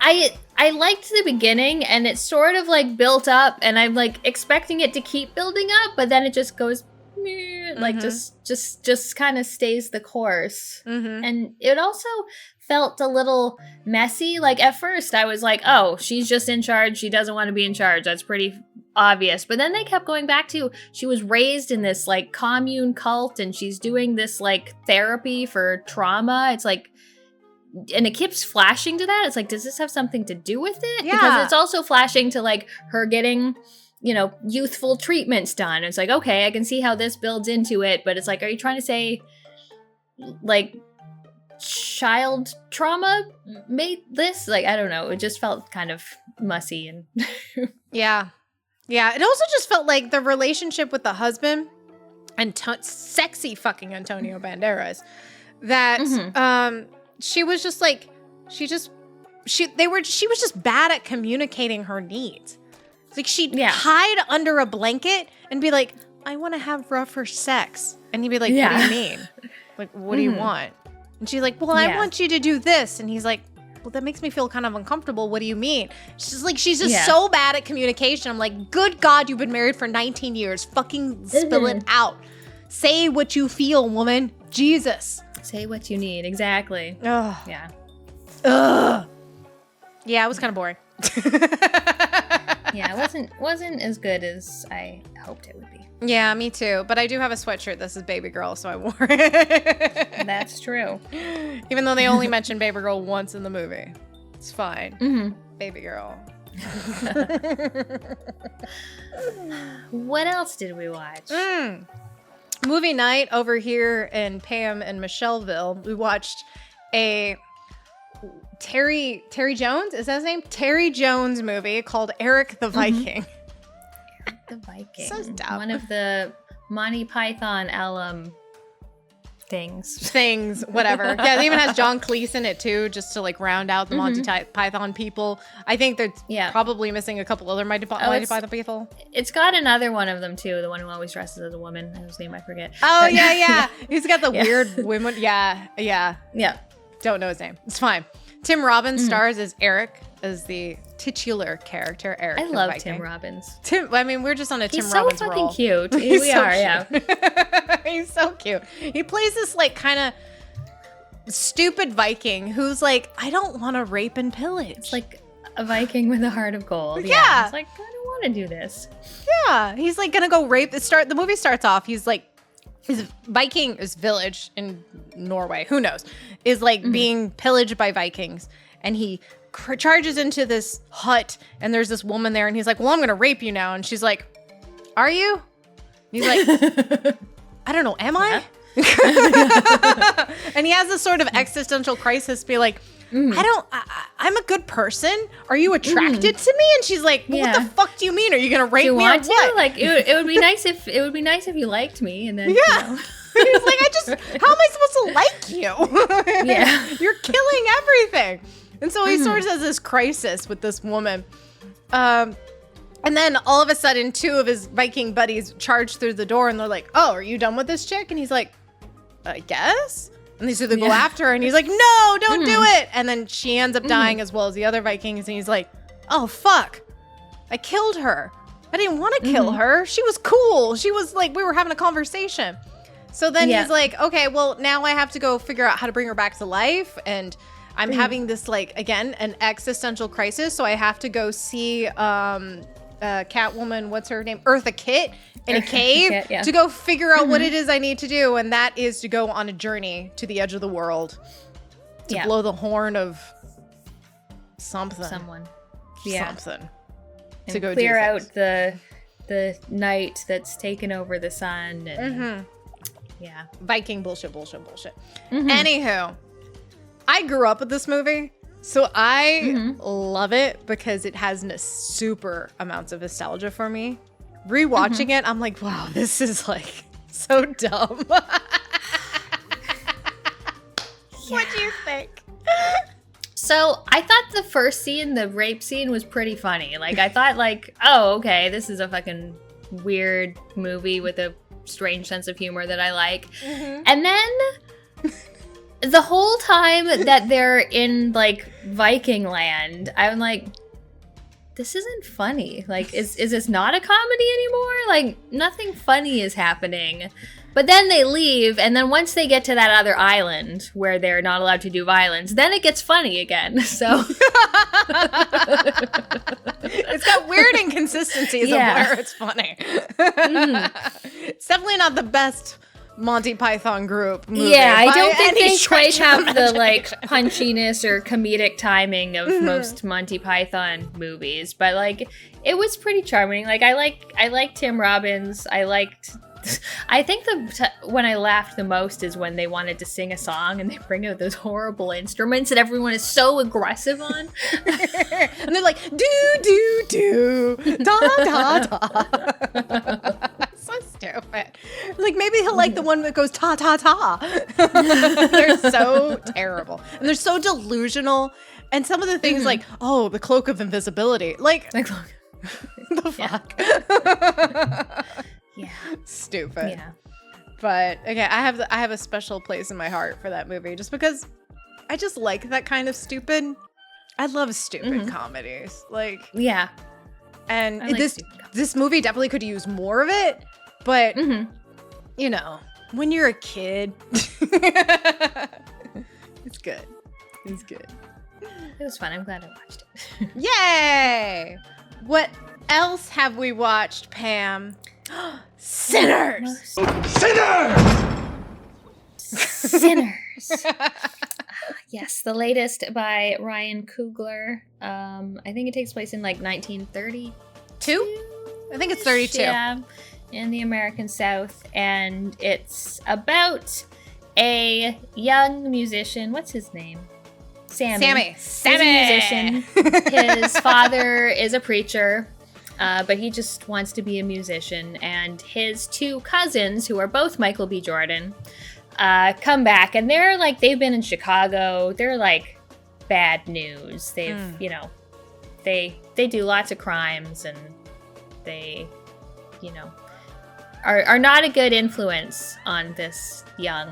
I liked the beginning, and it sort of, like, built up, and I'm, like, expecting it to keep building up, but then it just goes, like, just kind of stays the course. And it also felt a little messy. Like, at first I was like, oh, she's just in charge. She doesn't want to be in charge. That's pretty obvious. But then they kept going back to, she was raised in this, like, commune cult, and she's doing this, like, therapy for trauma. It's like, and it keeps flashing to that. It's like, does this have something to do with it? Yeah. Because it's also flashing to, like, her getting, you know, youthful treatments done. It's like, okay, I can see how this builds into it, but it's like, are you trying to say, like, child trauma made this? Like, I don't know. It just felt kind of mussy and Yeah. It also just felt like the relationship with the husband and sexy fucking Antonio Banderas, that she was just like, she was just bad at communicating her needs. It's like, she'd hide under a blanket and be like, I want to have rougher sex. And he'd be like, what do you mean? Like, what do you want? And she's like, well, I want you to do this. And he's like, well, that makes me feel kind of uncomfortable. What do you mean? She's like, she's just so bad at communication. I'm like, good God, you've been married for 19 years. Fucking spill it out. Say what you feel, woman. Jesus. Say what you need. Exactly. Ugh. Yeah. Ugh. Yeah, it was kind of boring. Yeah, it wasn't as good as I hoped it would be. Yeah, me too. But I do have a sweatshirt that says Babygirl, so I wore it. That's true. Even though they only mentioned Babygirl once in the movie. It's fine. Babygirl. What else did we watch? movie night over here in Pam and Michelleville, we watched a Terry Jones, is that his name? Terry Jones movie called Erik the Viking. Erik the Viking. So dumb. One of the Monty Python alum things, whatever. Yeah, it even has John Cleese in it too, just to like round out the Monty Python people. I think they're probably missing a couple other Monty Python people. It's got another one of them too, the one who always dresses as a woman, whose name I forget. Oh yeah. He's got the weird women. Yeah. Don't know his name. It's fine. Tim Robbins stars as Erik, as the titular character, Erik. I love Tim Robbins. We're just on a Tim He's Robbins so roll. fucking cute. We are. He's so cute. He plays this like kind of stupid Viking who's like, I don't want to rape and pillage. It's like a Viking with a heart of gold. Yeah. It's like, I don't want to do this. Yeah. He's like gonna go rape. The movie starts off. He's like, his village in Norway, who knows, is like being pillaged by Vikings, and he charges into this hut, and there's this woman there, and he's like, well, I'm gonna rape you now, and she's like, are you? And he's like, I don't know, am I? And he has this sort of existential crisis, be like, I'm a good person. Are you attracted to me? And she's like, well, what the fuck do you mean? Are you gonna rape me or what? Like, it would be nice if you liked me, and then he's like, how am I supposed to like you? You're killing everything. And so he sort of has this crisis with this woman. And then all of a sudden, two of his Viking buddies charge through the door, and they're like, oh, are you done with this chick? And he's like, I guess. And they go after her, and he's like, no, don't do it. And then she ends up dying as well as the other Vikings. And he's like, oh, fuck. I killed her. I didn't want to kill her. She was cool. She was like, we were having a conversation. So then he's like, okay, well, now I have to go figure out how to bring her back to life. And I'm having this, like, again, an existential crisis. So I have to go see Catwoman, what's her name? Eartha Kitt in a cave to go figure out what it is I need to do. And that is to go on a journey to the edge of the world to blow the horn of something. Something. To go clear out the night that's taken over the sun. And Viking bullshit. Anywho, I grew up with this movie. So I love it because it has super amounts of nostalgia for me. Rewatching it, I'm like, wow, this is like so dumb. What do you think? So I thought the first scene, the rape scene, was pretty funny. Like, I thought like, oh, okay, this is a fucking weird movie with a strange sense of humor that I like. And then the whole time that they're in like Viking land, I'm like, this isn't funny. Like, is this not a comedy anymore? Like, nothing funny is happening. But then they leave, and then once they get to that other island where they're not allowed to do violence, then it gets funny again. So it's got weird inconsistencies of where it's funny. It's definitely not the best Monty Python group movie. Yeah, I don't think they quite have the like punchiness or comedic timing of most Monty Python movies, but like it was pretty charming. Like I like Tim Robbins. I think when I laughed the most is when they wanted to sing a song and they bring out those horrible instruments that everyone is so aggressive on. And they're like, do, da, da, da. So stupid. Like, maybe he'll like the one that goes ta, ta, ta. They're so terrible. And they're so delusional. And some of the things like, oh, the cloak of invisibility. Like the fuck? Yeah. Stupid. Yeah. But okay, I have a special place in my heart for that movie just because I just like that kind of stupid. I love stupid comedies. Like, yeah. And this movie definitely could use more of it, but you know, when you're a kid, it's good. It's good. It was fun. I'm glad I watched it. Yay! What else have we watched, Pam? Sinners! Yes, the latest by Ryan Coogler. I think it takes place in like 1932. I think it's 32. Yeah. in the American South, and it's about a young musician. What's his name? Sammy. He's a musician. His father is a preacher, but he just wants to be a musician. And his two cousins, who are both Michael B. Jordan, come back, and they've been in Chicago. They're like bad news. They've, they do lots of crimes, and they, are not a good influence on this young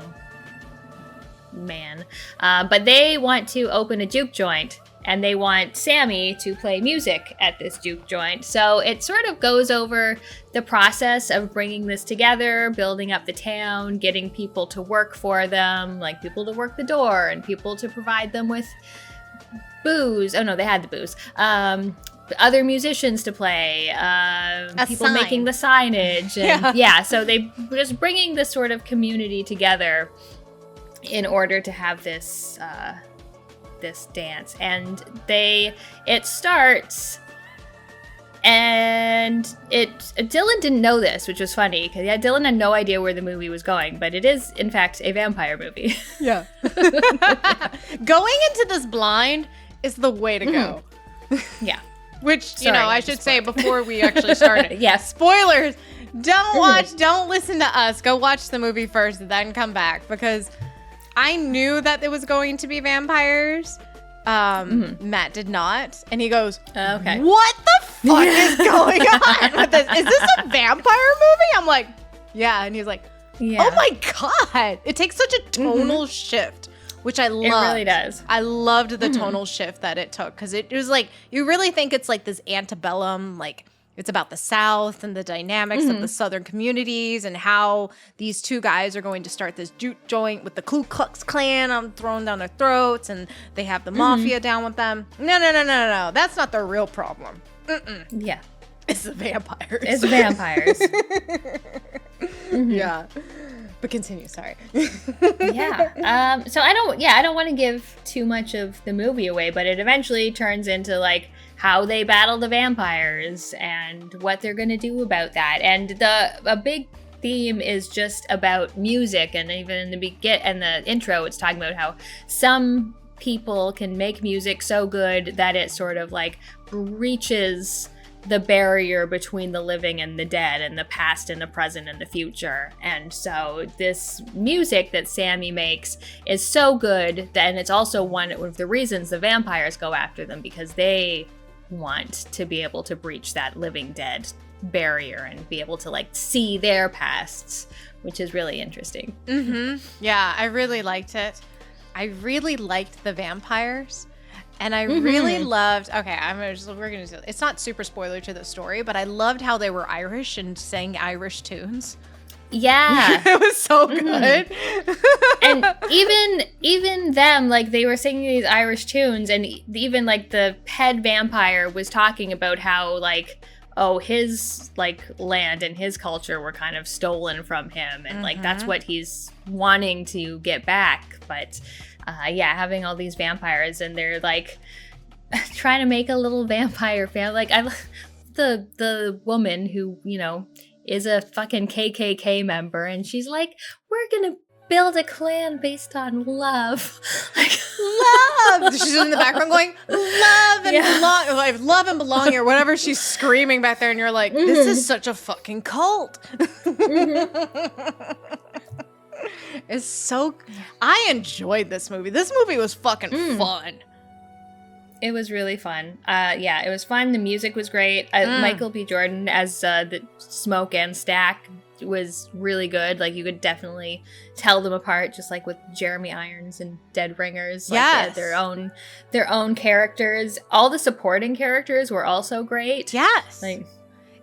man. But they want to open a juke joint, and they want Sammy to play music at this juke joint. So it sort of goes over the process of bringing this together, building up the town, getting people to work for them, like people to work the door and people to provide them with booze. Oh no, they had the booze. Other musicians to play, people making the signage. And so they just bringing this sort of community together in order to have this this dance. And it starts, and Dylan didn't know this, which was funny, because Dylan had no idea where the movie was going, but it is in fact a vampire movie. Yeah. Going into this blind is the way to go. Yeah. Which, I should say before we actually started. Yes. Spoilers. Don't listen to us. Go watch the movie first, then come back, because I knew that there was going to be vampires. Matt did not. And he goes, okay. What the fuck is going on with this? Is this a vampire movie? I'm like, yeah. And he's like, oh my God. It takes such a tonal shift, which I loved. It really does. I loved the tonal shift that it took, because it was like, you really think it's like this antebellum, like, it's about the South and the dynamics of the Southern communities and how these two guys are going to start this juke joint with the Ku Klux Klan thrown down their throats, and they have the mafia down with them. No. That's not their real problem. Yeah. It's the vampires. It's vampires. Yeah. But continue, sorry. Yeah. So I don't want to give too much of the movie away, but it eventually turns into like how they battle the vampires and what they're going to do about that. And a big theme is just about music, and even in the intro, it's talking about how some people can make music so good that it sort of like breaches the barrier between the living and the dead, and the past and the present and the future. And so this music that Sammy makes is so good, and it's also one of the reasons the vampires go after them, because they want to be able to breach that living dead barrier and be able to like see their pasts, which is really interesting. Yeah, I really liked it. I really liked the vampires. And I really loved, we're going to do, it's not super spoiler to the story, but I loved how they were Irish and sang Irish tunes. Yeah. It was so good. And even them, like, they were singing these Irish tunes, and even like the head vampire was talking about how like, his like land and his culture were kind of stolen from him, and like that's what he's wanting to get back. But having all these vampires, and they're like trying to make a little vampire family. Like, I love the woman who, is a fucking KKK member, and she's like, we're gonna build a clan based on love. Like, love! She's in the background going, love and like, love and belonging, or whatever she's screaming back there, and you're like, this is such a fucking cult. It's so... I enjoyed this movie. This movie was fucking fun. It was really fun. It was fun. The music was great. Michael B. Jordan as the Smoke and Stack was really good. Like, you could definitely tell them apart, just like with Jeremy Irons and Dead Ringers. Like, yes. They had their own characters. All the supporting characters were also great. Yes. Like,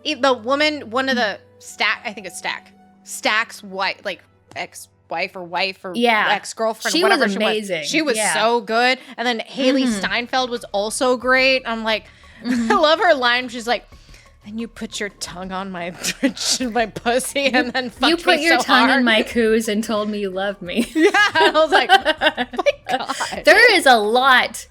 the woman, one of the Stack's wife, like ex-wife or ex-girlfriend, she whatever was amazing. She was so good. And then Haley Steinfeld was also great. I'm like, I love her line. She's like, and you put your tongue on my pussy and then fucked me so hard. You put your tongue in my coos and told me you loved me. Yeah, I was like, my God. There is a lot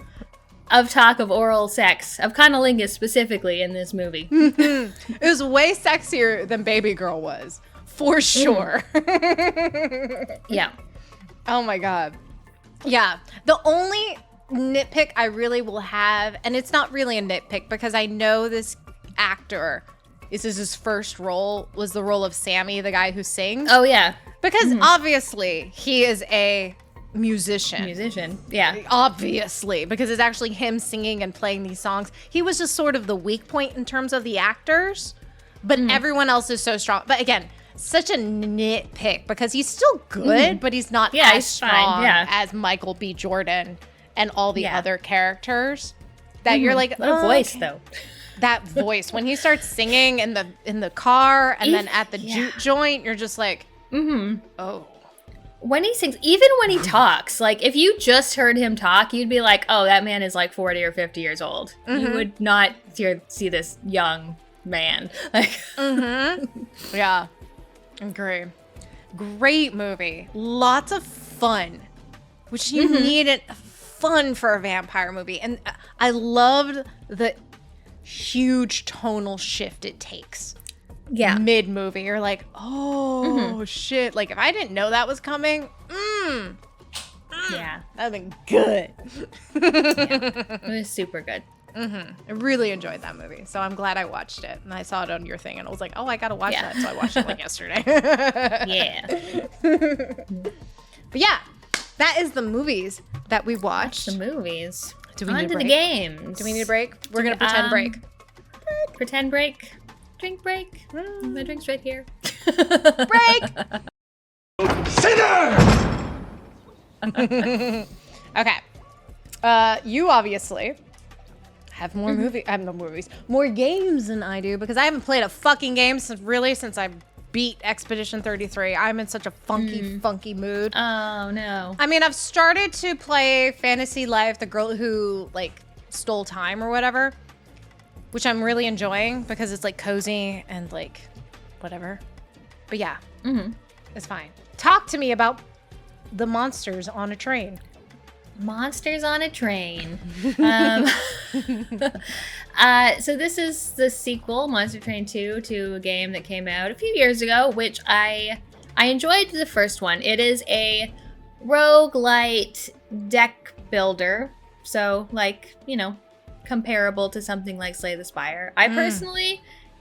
of talk of oral sex, of cunnilingus specifically in this movie. It was way sexier than Babygirl was, for sure. Yeah. Oh my God. Yeah. The only nitpick I really will have, and it's not really a nitpick because I know this actor, this is his first role, was the role of Sammy, the guy who sings. Oh, yeah. Because obviously he is a musician, yeah, obviously, because it's actually him singing and playing these songs. He was just sort of the weak point in terms of the actors, but everyone else is so strong. But again, such a nitpick because he's still good, but he's not as strong as Michael B. Jordan and all the other characters that you're like, what a voice though. That voice when he starts singing in the car and then at the juke joint, you're just like, oh. When he sings, even when he talks, like if you just heard him talk, you'd be like, oh, that man is like 40 or 50 years old. You would not see this young man. Like, yeah, agree. Great movie. Lots of fun, which you needed fun for a vampire movie. And I loved the huge tonal shift it takes. Yeah. Mid-movie, you're like, oh, shit. Like, if I didn't know that was coming, yeah. That'd been good. It was super good. I really enjoyed that movie. So I'm glad I watched it. And I saw it on your thing and I was like, oh, I gotta watch that. So I watched it like yesterday. Yeah. But yeah, that is the movies that we watched. The movies. Do we On need to a the break? games. Do we need a break? We're gonna pretend break. Pretend break. Drink break. My drink's right here. Break! Sinner! Okay. You obviously have more more games than I do because I haven't played a fucking game since I beat Expedition 33. I'm in such a funky mood. Oh no. I mean, I've started to play Fantasy Life, the girl who like stole time or whatever, which I'm really enjoying because it's like cozy and like whatever. But yeah, it's fine. Talk to me about the monsters on a train. Monsters on a Train. So this is the sequel, Monster Train 2, to a game that came out a few years ago, which I enjoyed the first one. It is a roguelite deck builder. So, like, you know, comparable to something like Slay the Spire. I personally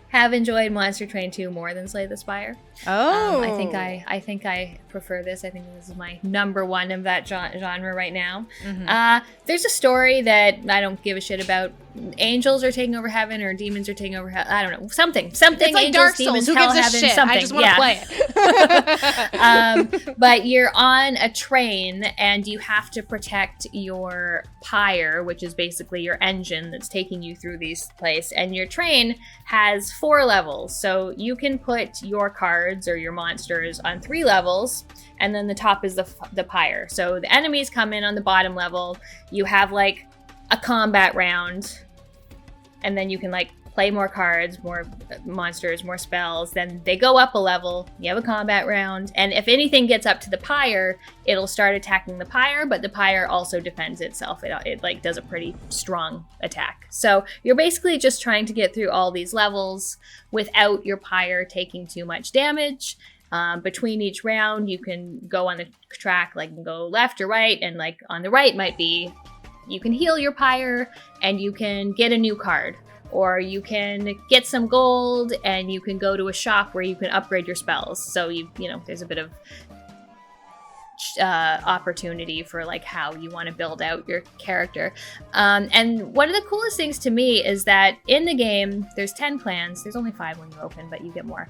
have enjoyed Monster Train 2 more than Slay the Spire. Oh. I think I prefer this. I think this is my number one of that genre right now. There's a story that I don't give a shit about. Angels are taking over heaven, or demons are taking over hell. I don't know. Something. It's like Angels, Dark demons, Souls. Who hell, gives a heaven, shit? something. I just want to play it. But you're on a train, and you have to protect your pyre, which is basically your engine that's taking you through these places. And your train has 4 levels, so you can put your cards or your monsters on 3 levels, and then the top is the pyre. So the enemies come in on the bottom level. You have like a combat round, and then you can like play more cards, more monsters, more spells. Then they go up a level, you have a combat round, and if anything gets up to the pyre, it'll start attacking the pyre, but the pyre also defends itself. It like does a pretty strong attack. So you're basically just trying to get through all these levels without your pyre taking too much damage. Between each round, you can go on the track, like you can go left or right, and like on the right might be you can heal your pyre and you can get a new card, or you can get some gold and you can go to a shop where you can upgrade your spells. So you know there's a bit of opportunity for like how you want to build out your character. And one of the coolest things to me is that in the game there's 10 clans. There's only 5 when you open, but you get more.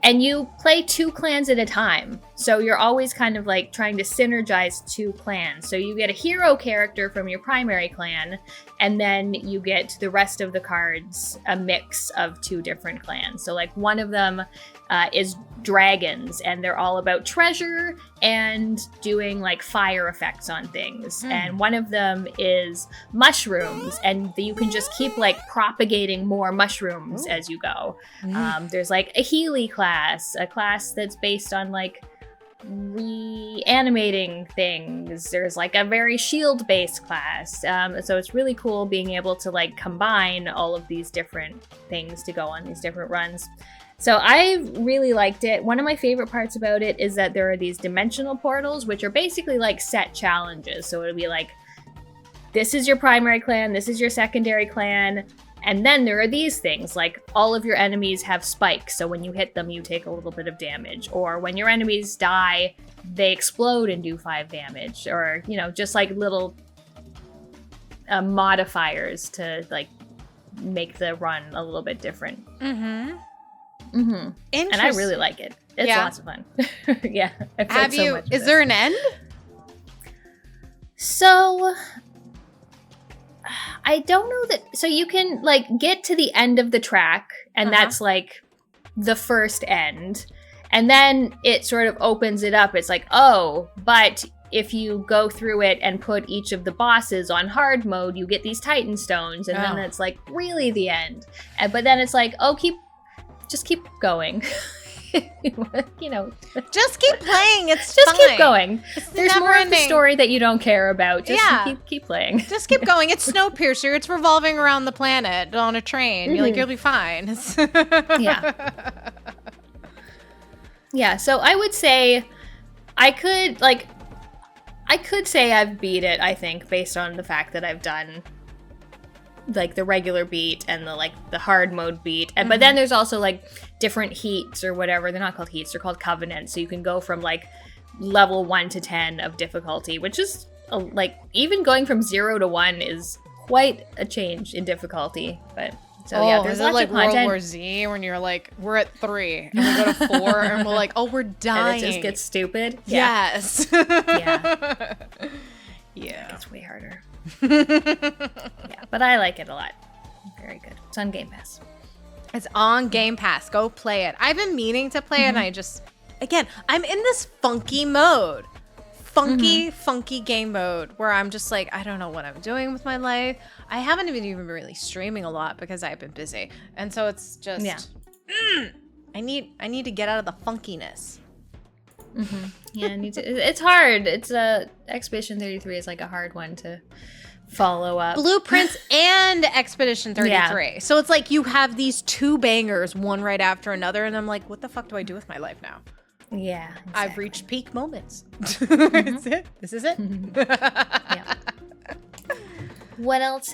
And you play 2 clans at a time. So you're always kind of like trying to synergize 2 clans. So you get a hero character from your primary clan, and then you get the rest of the cards, a mix of 2 different clans. So like one of them is dragons, and they're all about treasure and doing like fire effects on things. And one of them is mushrooms, and you can just keep like propagating more mushrooms as you go. There's like a Healy class, a class that's based on like reanimating things. There's like a very shield-based class. So it's really cool being able to like combine all of these different things to go on these different runs. So I really liked it. One of my favorite parts about it is that there are these dimensional portals, which are basically like set challenges. So it'll be like, this is your primary clan, this is your secondary clan, and then there are these things, like all of your enemies have spikes, so when you hit them, you take a little bit of damage. Or when your enemies die, they explode and do 5 damage. Or, you know, just like little modifiers to like make the run a little bit different. Mm-hmm. Mm-hmm. And I really like it. It's lots of fun. Yeah. Have you, is there an end? So... I don't know that. So you can like get to the end of the track, and that's like the first end. And then it sort of opens it up. It's like, oh, but if you go through it and put each of the bosses on hard mode, you get these Titan stones. And then it's like really the end. But then it's like, oh, just keep going. You know, just keep playing. It's just fine. Keep going. There's more of the story that you don't care about. Just keep playing. Just keep going. It's Snowpiercer. It's revolving around the planet on a train. Mm-hmm. You're like, you'll be fine. Yeah. Yeah. So I would say I could say I've beat it, I think, based on the fact that I've done like the regular beat and the hard mode beat. And but then there's also like different heats or whatever. They're not called heats, they're called covenants. So you can go from like level 1 to 10 of difficulty, which is like even going from 0 to 1 is quite a change in difficulty. But so yeah, there's lots like of content. World War Z when you're like, we're at 3 and we go to 4 and we're like, oh, we're dying. And it just gets stupid. Yes. Yeah. Yeah. It gets way harder. Yeah, but I like it a lot. Very good. It's on Game Pass. It's on Game Pass. Go play it. I've been meaning to play it, and I just, again, I'm in this funky mode. Funky game mode where I'm just like, I don't know what I'm doing with my life. I haven't even really streaming a lot because I've been busy. And so it's just, I need to get out of the funkiness. Mm-hmm. Yeah, it's hard. It's Expedition 33 is like a hard one to follow up. Blueprints and Expedition 33. Yeah. So it's like you have these 2 bangers, one right after another, and I'm like, what the fuck do I do with my life now? Yeah, exactly. I've reached peak moments. That's it. This is it. Yeah. What else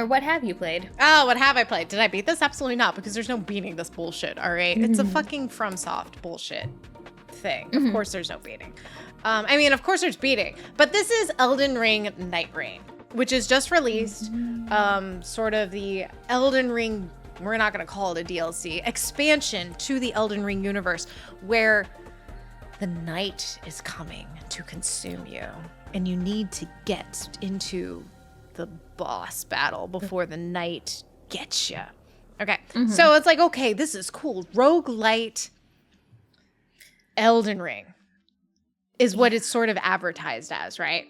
what have you played? Oh, what have I played? Did I beat this? Absolutely not, because there's no beating this bullshit, all right? It's a fucking FromSoft bullshit thing. Of course there's no beating. I mean, of course there's beating, but this is Elden Ring Nightreign, which is just released. Sort of the Elden Ring, we're not going to call it a DLC, expansion to the Elden Ring universe, where the night is coming to consume you, and you need to get into the boss battle before the night gets you. Okay, so it's like, okay, this is cool. Roguelite Elden Ring is what it's sort of advertised as, right?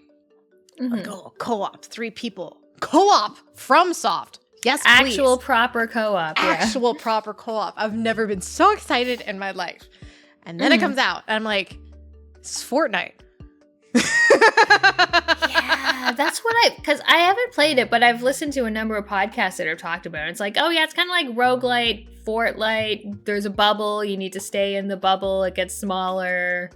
Like, oh, co-op, 3 people. Co-op FromSoft. Yes, please. Actual proper co-op. Actual proper co-op. I've never been so excited in my life. And then it comes out, and I'm like, it's Fortnite. Yeah, that's what because I haven't played it, but I've listened to a number of podcasts that have talked about it. It's like, oh yeah, it's kind of like roguelite, Fortnite. There's a bubble. You need to stay in the bubble. It gets smaller.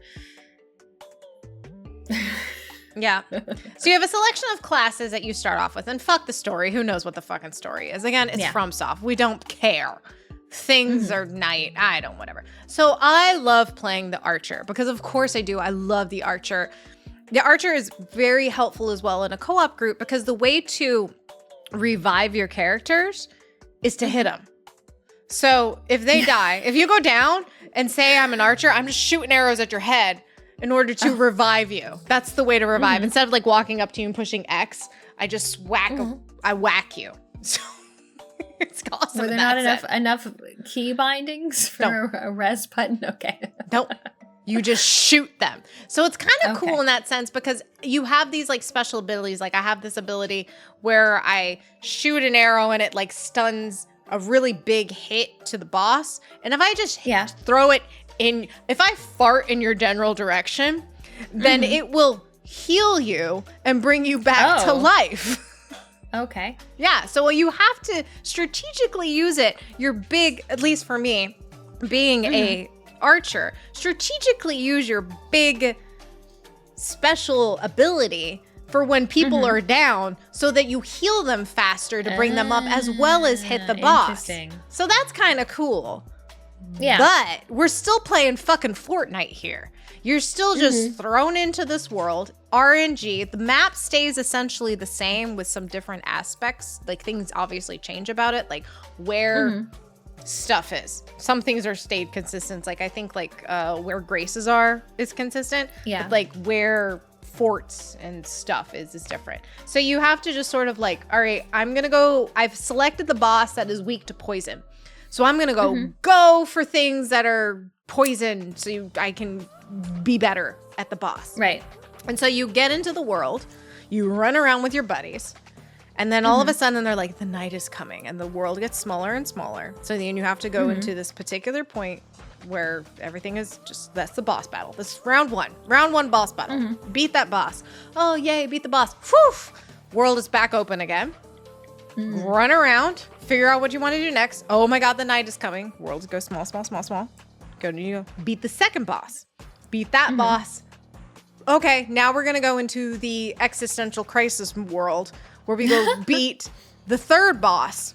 Yeah. So you have a selection of classes that you start off with, and fuck the story. Who knows what the fucking story is? Again, it's FromSoft. We don't care. Things are night. I don't, whatever. So I love playing the Archer because of course I do. I love the Archer. The Archer is very helpful as well in a co-op group because the way to revive your characters is to hit them. So if they die, if you go down and say I'm an Archer, I'm just shooting arrows at your head in order to revive you. That's the way to revive. Instead of like walking up to you and pushing X, I just I whack you. So it's awesome. Were there not enough key bindings for a res button? Okay. Nope. You just shoot them. So it's kind of cool in that sense because you have these like special abilities. Like I have this ability where I shoot an arrow and it like stuns a really big hit to the boss. And if I just throw it if I fart in your general direction, then it will heal you and bring you back to life. Okay. Yeah, so you have to strategically use it. Your big, at least for me, being a archer, strategically use your big special ability for when people are down so that you heal them faster to bring them up as well as hit the boss. So that's kind of cool. Yeah. But we're still playing fucking Fortnite here. You're still just thrown into this world. RNG. The map stays essentially the same with some different aspects. Like, things obviously change about it. Like, where stuff is. Some things are stayed consistent. Like, I think, like, where graces are is consistent. Yeah. But, like, where forts and stuff is different. So you have to just sort of like, all right, I've selected the boss that is weak to poison. So I'm going to go for things that are poison so I can be better at the boss. Right. And so you get into the world, you run around with your buddies, and then all of a sudden they're like, the night is coming, and the world gets smaller and smaller. So then you have to go into this particular point where everything is just, that's the boss battle. This is round one boss battle. Beat that boss. Oh, yay, beat the boss. Whew! World is back open again. Run around, figure out what you want to do next. Oh my God, the night is coming. Worlds go small. Go to beat the second boss. Beat that boss. Okay, now we're going to go into the existential crisis world where we go beat the third boss,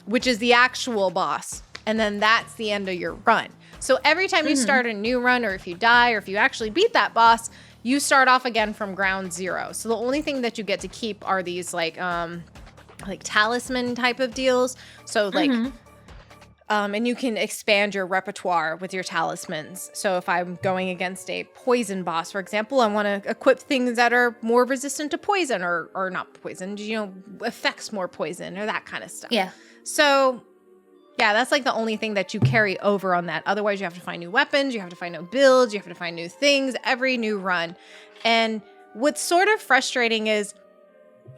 which is the actual boss. And then that's the end of your run. So every time you start a new run, or if you die, or if you actually beat that boss, you start off again from ground zero. So the only thing that you get to keep are these like talisman type of deals. So like, and you can expand your repertoire with your talismans. So if I'm going against a poison boss, for example, I want to equip things that are more resistant to poison or not poison, affects more poison or that kind of stuff. Yeah. So yeah, that's like the only thing that you carry over on that. Otherwise, you have to find new weapons, you have to find new builds, you have to find new things every new run. And what's sort of frustrating is,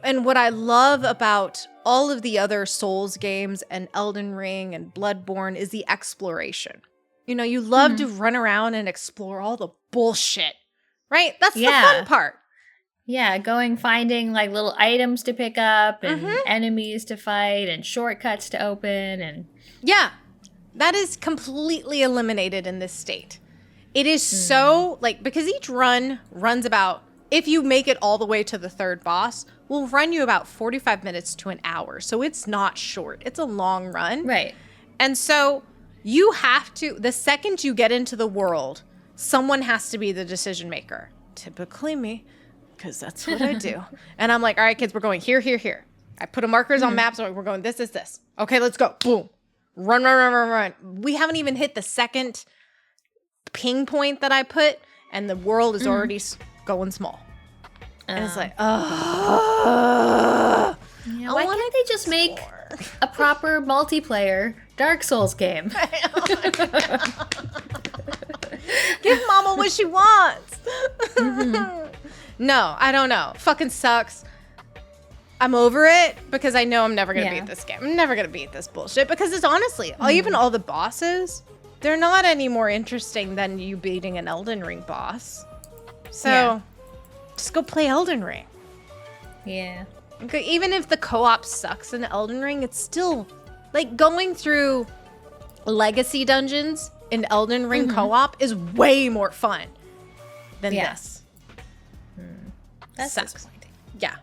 and what I love about all of the other Souls games and Elden Ring and Bloodborne is the exploration. You love to run around and explore all the bullshit, right? That's the fun part. Yeah, finding like little items to pick up and enemies to fight and shortcuts to open and... Yeah, that is completely eliminated in this state. It is so, because each run runs about, if you make it all the way to the third boss, will run you about 45 minutes to an hour. So it's not short. It's a long run. Right. And so you have to, the second you get into the world, someone has to be the decision maker. Typically me, because that's what I do. And I'm like, all right, kids, we're going here, here, here. I put markers on maps. We're going this. Okay, let's go. Boom. Run. We haven't even hit the second ping point that I put, and the world is already going small. And it's like, why can't they just make a proper multiplayer Dark Souls game? Give Mama what she wants. No, I don't know. Fucking sucks. I'm over it because I know I'm never going to beat this game. I'm never going to beat this bullshit because it's honestly, even all the bosses, they're not any more interesting than you beating an Elden Ring boss. So just go play Elden Ring. Yeah. Even if the co-op sucks in Elden Ring, it's still like going through legacy dungeons in Elden Ring co-op is way more fun than this. That sucks. Disappointing. Yeah.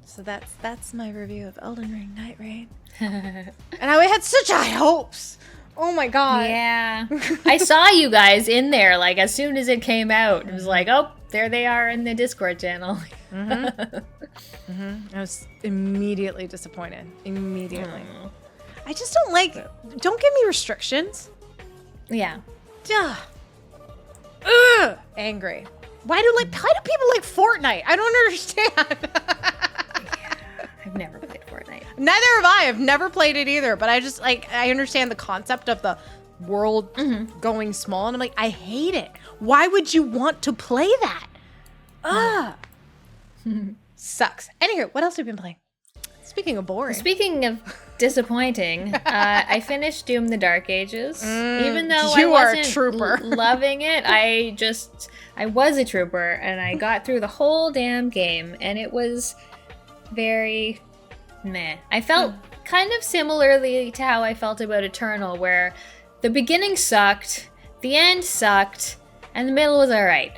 So that's my review of Elden Ring Nightreign. And I had such high hopes. Oh my God. Yeah. I saw you guys in there like as soon as it came out. It was like, oh, there they are in the Discord channel. I was immediately disappointed. Immediately. I just don't give me restrictions. Yeah. Duh. Ugh. Angry. Why do people like Fortnite? I don't understand. I've never played Fortnite. Neither have I. I've never played it either. But I just I understand the concept of the world going small, and I'm like, I hate it. Why would you want to play that? Sucks. Anywho, what else have you been playing? Speaking of boring. Speaking of disappointing, I finished Doom: The Dark Ages. Even though you I are a wasn't trooper. Loving it, I was a trooper, and I got through the whole damn game, and it was very meh. I felt kind of similarly to how I felt about Eternal, where the beginning sucked, the end sucked, and the middle was alright.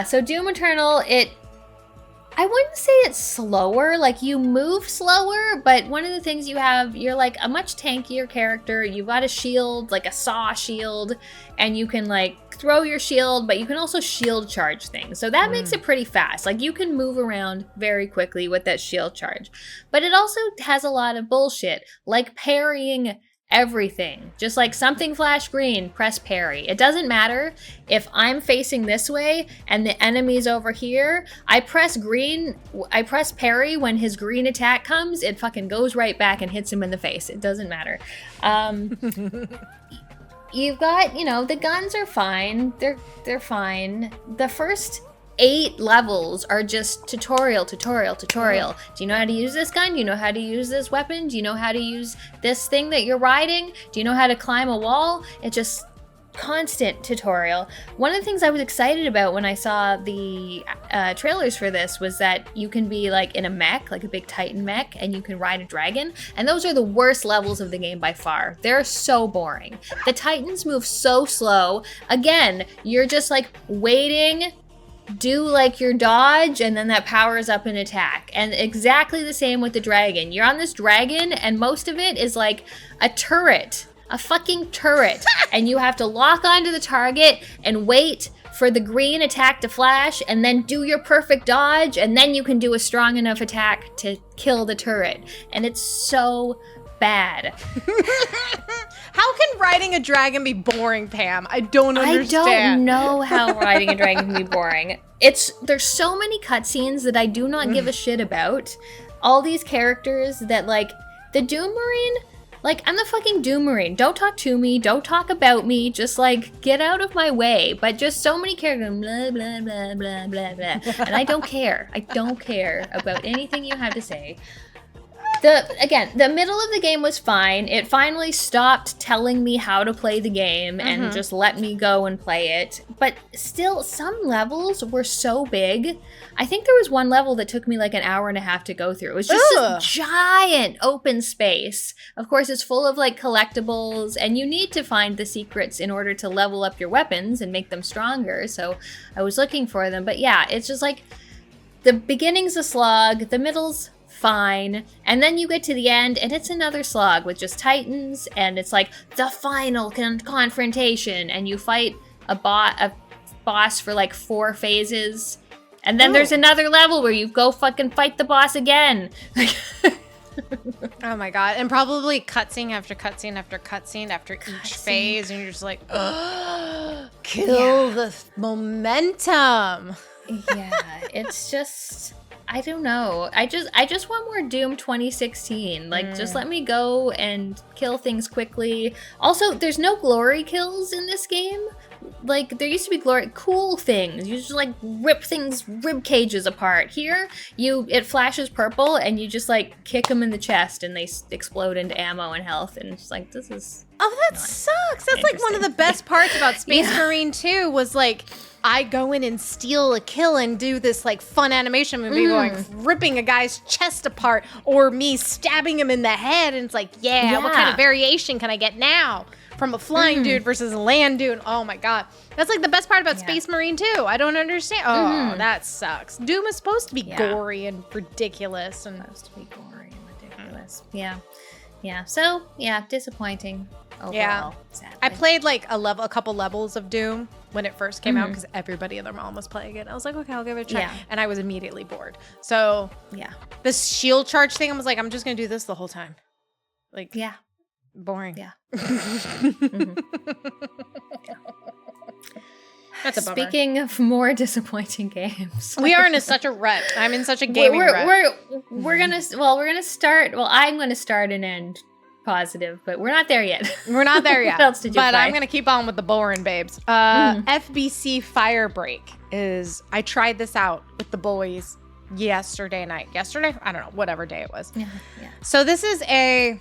So Doom Eternal, I wouldn't say it's slower, like you move slower, but one of the things you're like a much tankier character. You've got a shield, like a saw shield, and you can like throw your shield, but you can also shield charge things. So that makes it pretty fast. Like you can move around very quickly with that shield charge. But it also has a lot of bullshit, like parrying everything. Just like something flash green, press parry. It doesn't matter if I'm facing this way and the enemy's over here. I press parry when his green attack comes. It fucking goes right back and hits him in the face. It doesn't matter. You've got, the guns are fine. They're fine. The first 8 levels are just tutorial. Do you know how to use this gun? Do you know how to use this weapon? Do you know how to use this thing that you're riding? Do you know how to climb a wall? It's just constant tutorial. One of the things I was excited about when I saw the trailers for this was that you can be like in a mech, like a big Titan mech, and you can ride a dragon. And those are the worst levels of the game by far. They're so boring. The Titans move so slow. Again, you're just like waiting, do like your dodge, and then that powers up an attack. And exactly the same with the dragon. You're on this dragon, and most of it is like a turret, a fucking turret. And you have to lock onto the target and wait for the green attack to flash, and then do your perfect dodge, and then you can do a strong enough attack to kill the turret. And it's so bad. How can riding a dragon be boring, Pam? I don't understand. I don't know how riding a dragon can be boring. There's so many cutscenes that I do not give a shit about. All these characters that, like, the Doom Marine, like, I'm the fucking Doom Marine. Don't talk to me. Don't talk about me. Just, like, get out of my way. But just so many characters, blah, blah, blah, blah, blah, blah. And I don't care. I don't care about anything you have to say. The middle of the game was fine. It finally stopped telling me how to play the game and just let me go and play it. But still, some levels were so big. I think there was one level that took me like an hour and a half to go through. It was just this giant open space. Of course, it's full of like collectibles, and you need to find the secrets in order to level up your weapons and make them stronger. So I was looking for them. But yeah, it's just like the beginning's a slog, the middle's fine, and then you get to the end and it's another slog with just titans, and it's like the final confrontation, and you fight a boss for like 4 phases, and then there's another level where you go fucking fight the boss again. Oh my god. And probably cutscene after cutscene after cutscene after each phase, and you're just like, kill the momentum. Yeah, it's just, I don't know. I just want more Doom 2016. Like, just let me go and kill things quickly. Also, there's no glory kills in this game. Like, there used to be cool things. You just like rip rib cages apart. Here, it flashes purple and you just like kick them in the chest and they explode into ammo and health, and it's like, this is. Oh, that sucks. That's like one of the best parts about Space Marine 2 was like, I go in and steal a kill and do this like fun animation movie going ripping a guy's chest apart, or me stabbing him in the head, and it's like, what kind of variation can I get now from a flying dude versus a land dude? Oh my god. That's like the best part about Space Marine 2. I don't understand. Oh, that sucks. Doom is supposed to be gory and ridiculous. And supposed to be gory and ridiculous. Yeah. So, disappointing overall. Sadly. I played like a couple levels of Doom when it first came out because everybody and their mom was playing it. I was like, okay, I'll give it a try. Yeah. And I was immediately bored. So, this shield charge thing, I was like, I'm just going to do this the whole time. Like, boring. Yeah. That's a bummer. Speaking of more disappointing games, we are in such a rut. I'm in such a gaming rut. We're gonna start. Well, I'm gonna start and end positive, but we're not there yet. We're not there yet. What else did you play? I'm gonna keep on with the boring babes. FBC Firebreak I tried this out with the boys yesterday night. Yesterday? I don't know. Whatever day it was. Yeah. So this is a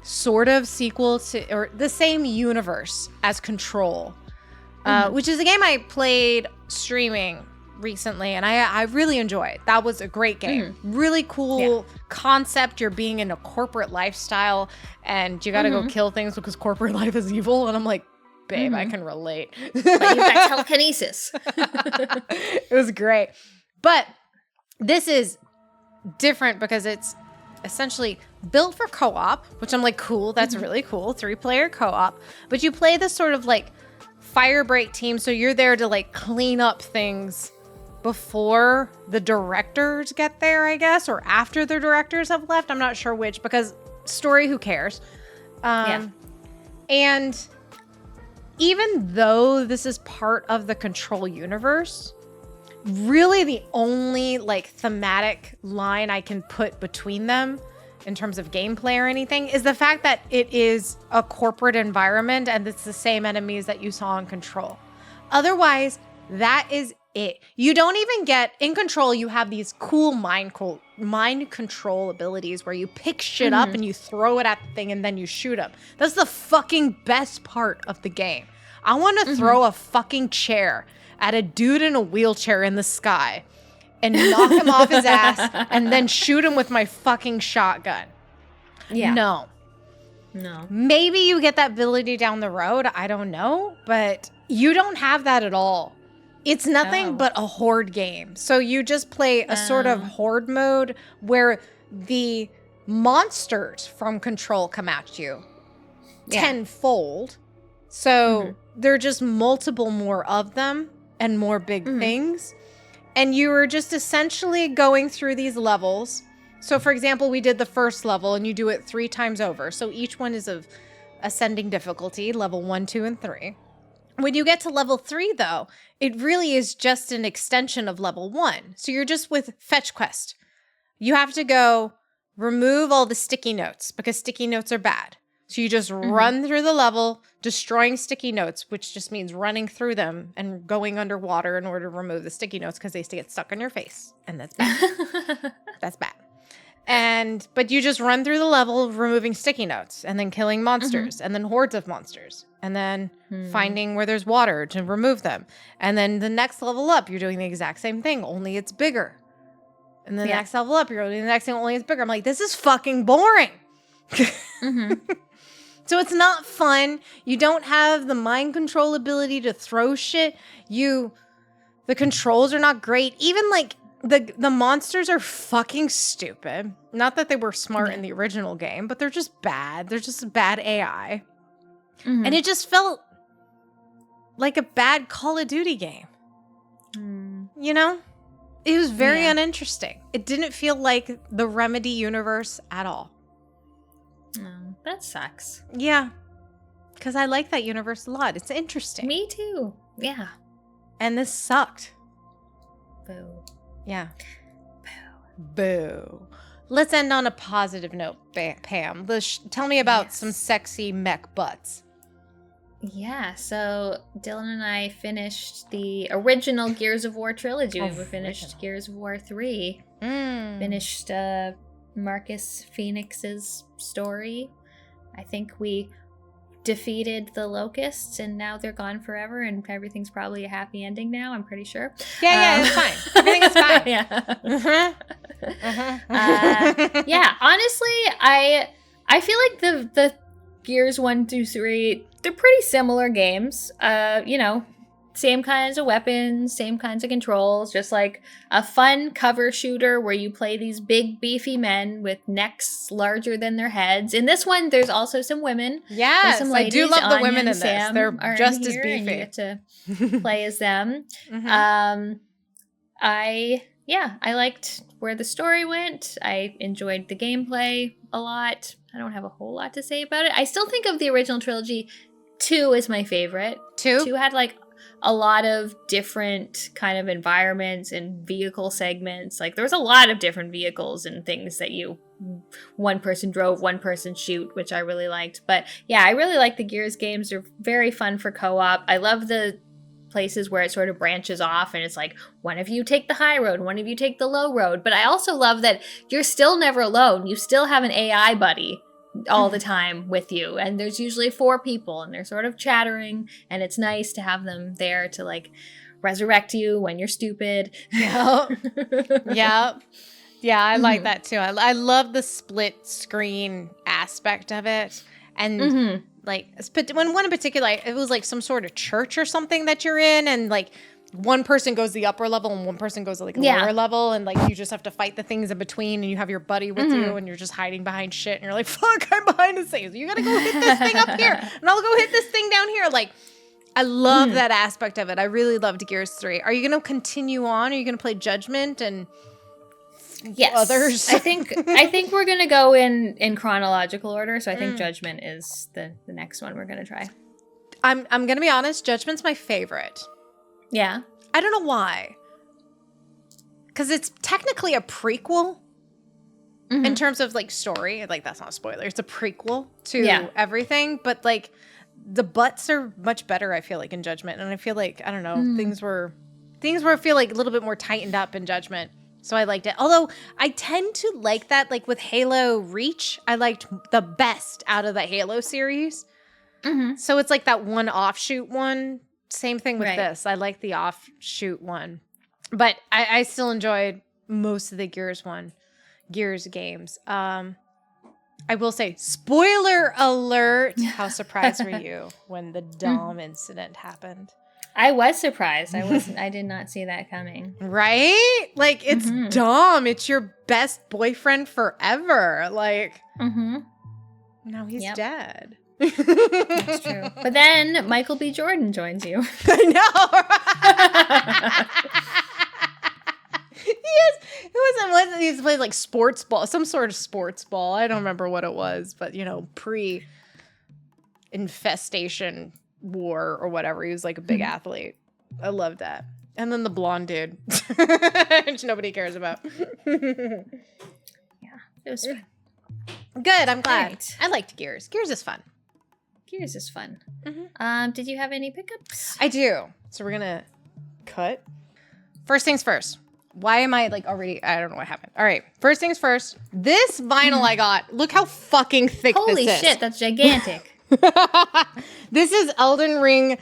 sort of sequel to, or the same universe as Control, which is a game I played streaming recently, and I really enjoyed. That was a great game. Really cool concept. You're being in a corporate lifestyle, and you got to go kill things because corporate life is evil. And I'm like, babe, I can relate. But you've got telekinesis. It was great. But this is different because it's essentially built for co-op, which I'm like, cool. That's really cool. 3-player co-op. But you play this sort of like Firebreak team. So you're there to like clean up things before the directors get there, I guess, or after the directors have left. I'm not sure which, because story, who cares? And even though this is part of the Control universe, really the only like thematic line I can put between them in terms of gameplay or anything is the fact that it is a corporate environment and it's the same enemies that you saw in Control. Otherwise, that is it. You don't even get, in Control, you have these cool mind control abilities where you pick shit up and you throw it at the thing and then you shoot them. That's the fucking best part of the game. I want to throw a fucking chair at a dude in a wheelchair in the sky and knock him off his ass and then shoot him with my fucking shotgun. Yeah. No. Maybe you get that ability down the road. I don't know. But you don't have that at all. It's nothing but a horde game. So you just play a sort of horde mode where the monsters from Control come at you tenfold. So there are just multiple more of them and more big things. And you were just essentially going through these levels. So for example, we did the first level and you do it 3 times over. So each one is of ascending difficulty, level 1, 2, and 3. When you get to level 3 though, it really is just an extension of level 1. So you're just with fetch quest. You have to go remove all the sticky notes because sticky notes are bad. So you just run through the level, destroying sticky notes, which just means running through them and going underwater in order to remove the sticky notes because they get stuck on your face. And that's bad. That's bad. But you just run through the level removing sticky notes and then killing monsters and then hordes of monsters and then finding where there's water to remove them. And then the next level up, you're doing the exact same thing, only it's bigger. And the next level up, you're doing the next thing, only it's bigger. I'm like, this is fucking boring. So it's not fun. You don't have the mind control ability to throw shit. The controls are not great. Even like the monsters are fucking stupid. Not that they were smart in the original game, but they're just bad. They're just bad AI. And it just felt like a bad Call of Duty game. You know? It was very uninteresting. It didn't feel like the Remedy universe at all. That sucks. Yeah. Because I like that universe a lot. It's interesting. Me too. Yeah. And this sucked. Boo. Yeah. Boo. Let's end on a positive note, Pam. Tell me about some sexy mech butts. Yeah, so Dylan and I finished the original Gears of War trilogy. We finished Gears of War 3. Finished Marcus Phoenix's story. I think we defeated the locusts and now they're gone forever and everything's probably a happy ending now, I'm pretty sure. Yeah, it's fine. Everything is fine. Yeah, honestly, I feel like the Gears 1 through 3, they're pretty similar games. Same kinds of weapons, same kinds of controls, just like a fun cover shooter where you play these big beefy men with necks larger than their heads. In this one, there's also some women. Yes, some I do love the Anya women in this. Sam They're just as beefy. And you get to play as them. I liked where the story went. I enjoyed the gameplay a lot. I don't have a whole lot to say about it. I still think of the original trilogy. 2 is my favorite. 2 had like a lot of different kind of environments and vehicle segments. Like there was a lot of different vehicles and things that one person drove, one person shoot, which I really liked. But yeah, I really like the Gears games. They're very fun for co-op. I love the places where it sort of branches off and it's like, one of you take the high road, one of you take the low road. But I also love that you're still never alone. You still have an AI buddy all the time with you. And there's usually 4 people and they're sort of chattering. And it's nice to have them there to like resurrect you when you're stupid. Yep. Yep. Yeah, I like that too. I love the split screen aspect of it. And like, when one in particular, it was like some sort of church or something that you're in, and like one person goes the upper level and one person goes like lower level, and like you just have to fight the things in between, and you have your buddy with you, and you're just hiding behind shit, and you're like, fuck, I'm behind the scenes. You gotta go hit this thing up here, and I'll go hit this thing down here. Like, I love that aspect of it. I really loved Gears 3. Are you gonna continue on? Are you gonna play Judgment and others? I think we're gonna go in chronological order. So I think Judgment is the next one we're gonna try. I'm gonna be honest. Judgment's my favorite. Yeah, I don't know why. Because it's technically a prequel in terms of like story. Like, that's not a spoiler. It's a prequel to everything. But like the butts are much better, I feel like, in Judgment. And I feel like, I don't know, things were I feel like a little bit more tightened up in Judgment. So I liked it. Although I tend to like that, like with Halo Reach, I liked the best out of the Halo series. So it's like that one offshoot one. Same thing with this. I like the offshoot one. But I still enjoyed most of the Gears games. I will say, spoiler alert, how surprised were you when the Dom incident happened? I was surprised. I did not see that coming. Right? Like, it's Dom. It's your best boyfriend forever. Like, now he's dead. That's true. But then Michael B. Jordan joins you. I know. He was playing like sports ball, some sort of sports ball. I don't remember what it was, but you know, pre-infestation war or whatever. He was like a big athlete. I love that. And then the blonde dude, which nobody cares about. Yeah, it was fun. Good. I'm glad. Right. I liked Gears. Gears is fun. Gears is fun. Did you have any pickups? I do. So we're gonna cut. First things first. Why am I like already? I don't know what happened. All right. First things first. This vinyl I got. Look how fucking thick this is. Holy shit, that's gigantic. This is Elden Ring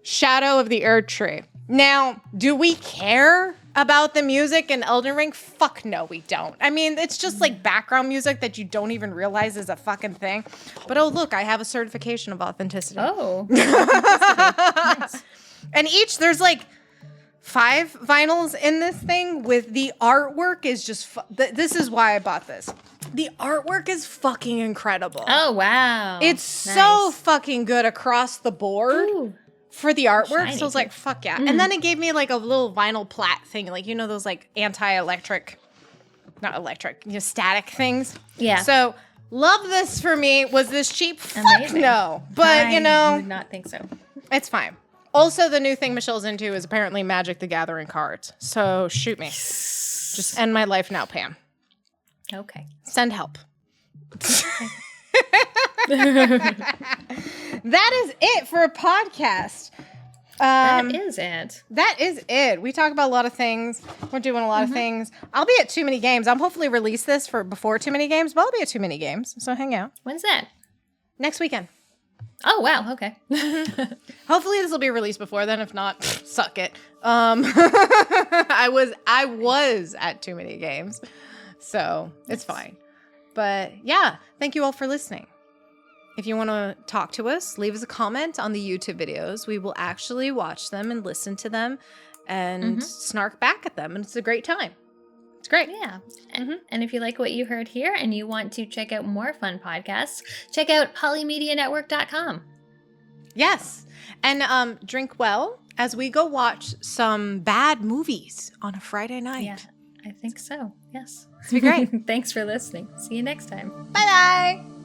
Shadow of the Erd Tree. Now, do we care about the music in Elden Ring? Fuck no, we don't. I mean, it's just like background music that you don't even realize is a fucking thing. But oh, look, I have a certification of authenticity. Oh. Nice. And there's like 5 vinyls in this thing with the artwork is just, this is why I bought this. The artwork is fucking incredible. Oh, wow. It's so fucking good across the board. Ooh. For the artwork. Shiny So I was like, fuck yeah. And then it gave me like a little vinyl plat thing. Like, you know, those like static things. Yeah. So love this for me. Was this cheap? Amazing. Fuck no. But you know. I would not think so. It's fine. Also, the new thing Michelle's into is apparently Magic the Gathering cards. So shoot me. Just end my life now, Pam. Okay. Send help. That is it for a podcast. That is it. That is it. We talk about a lot of things. We're doing a lot of things. I'll be at Too Many Games. I'll hopefully release this before Too Many Games, but I'll be at Too Many Games. So hang out. When's that? Next weekend. Oh, wow. Okay. Hopefully this will be released before then. If not, suck it. I was at Too Many Games. So it's fine. But yeah, thank you all for listening. If you want to talk to us, leave us a comment on the YouTube videos. We will actually watch them and listen to them and snark back at them. And it's a great time. It's great. Yeah. And if you like what you heard here and you want to check out more fun podcasts, check out polymedianetwork.com. Yes. And drink well as we go watch some bad movies on a Friday night. Yeah, I think so. Yes. It's be great. Thanks for listening. See you next time. Bye-bye.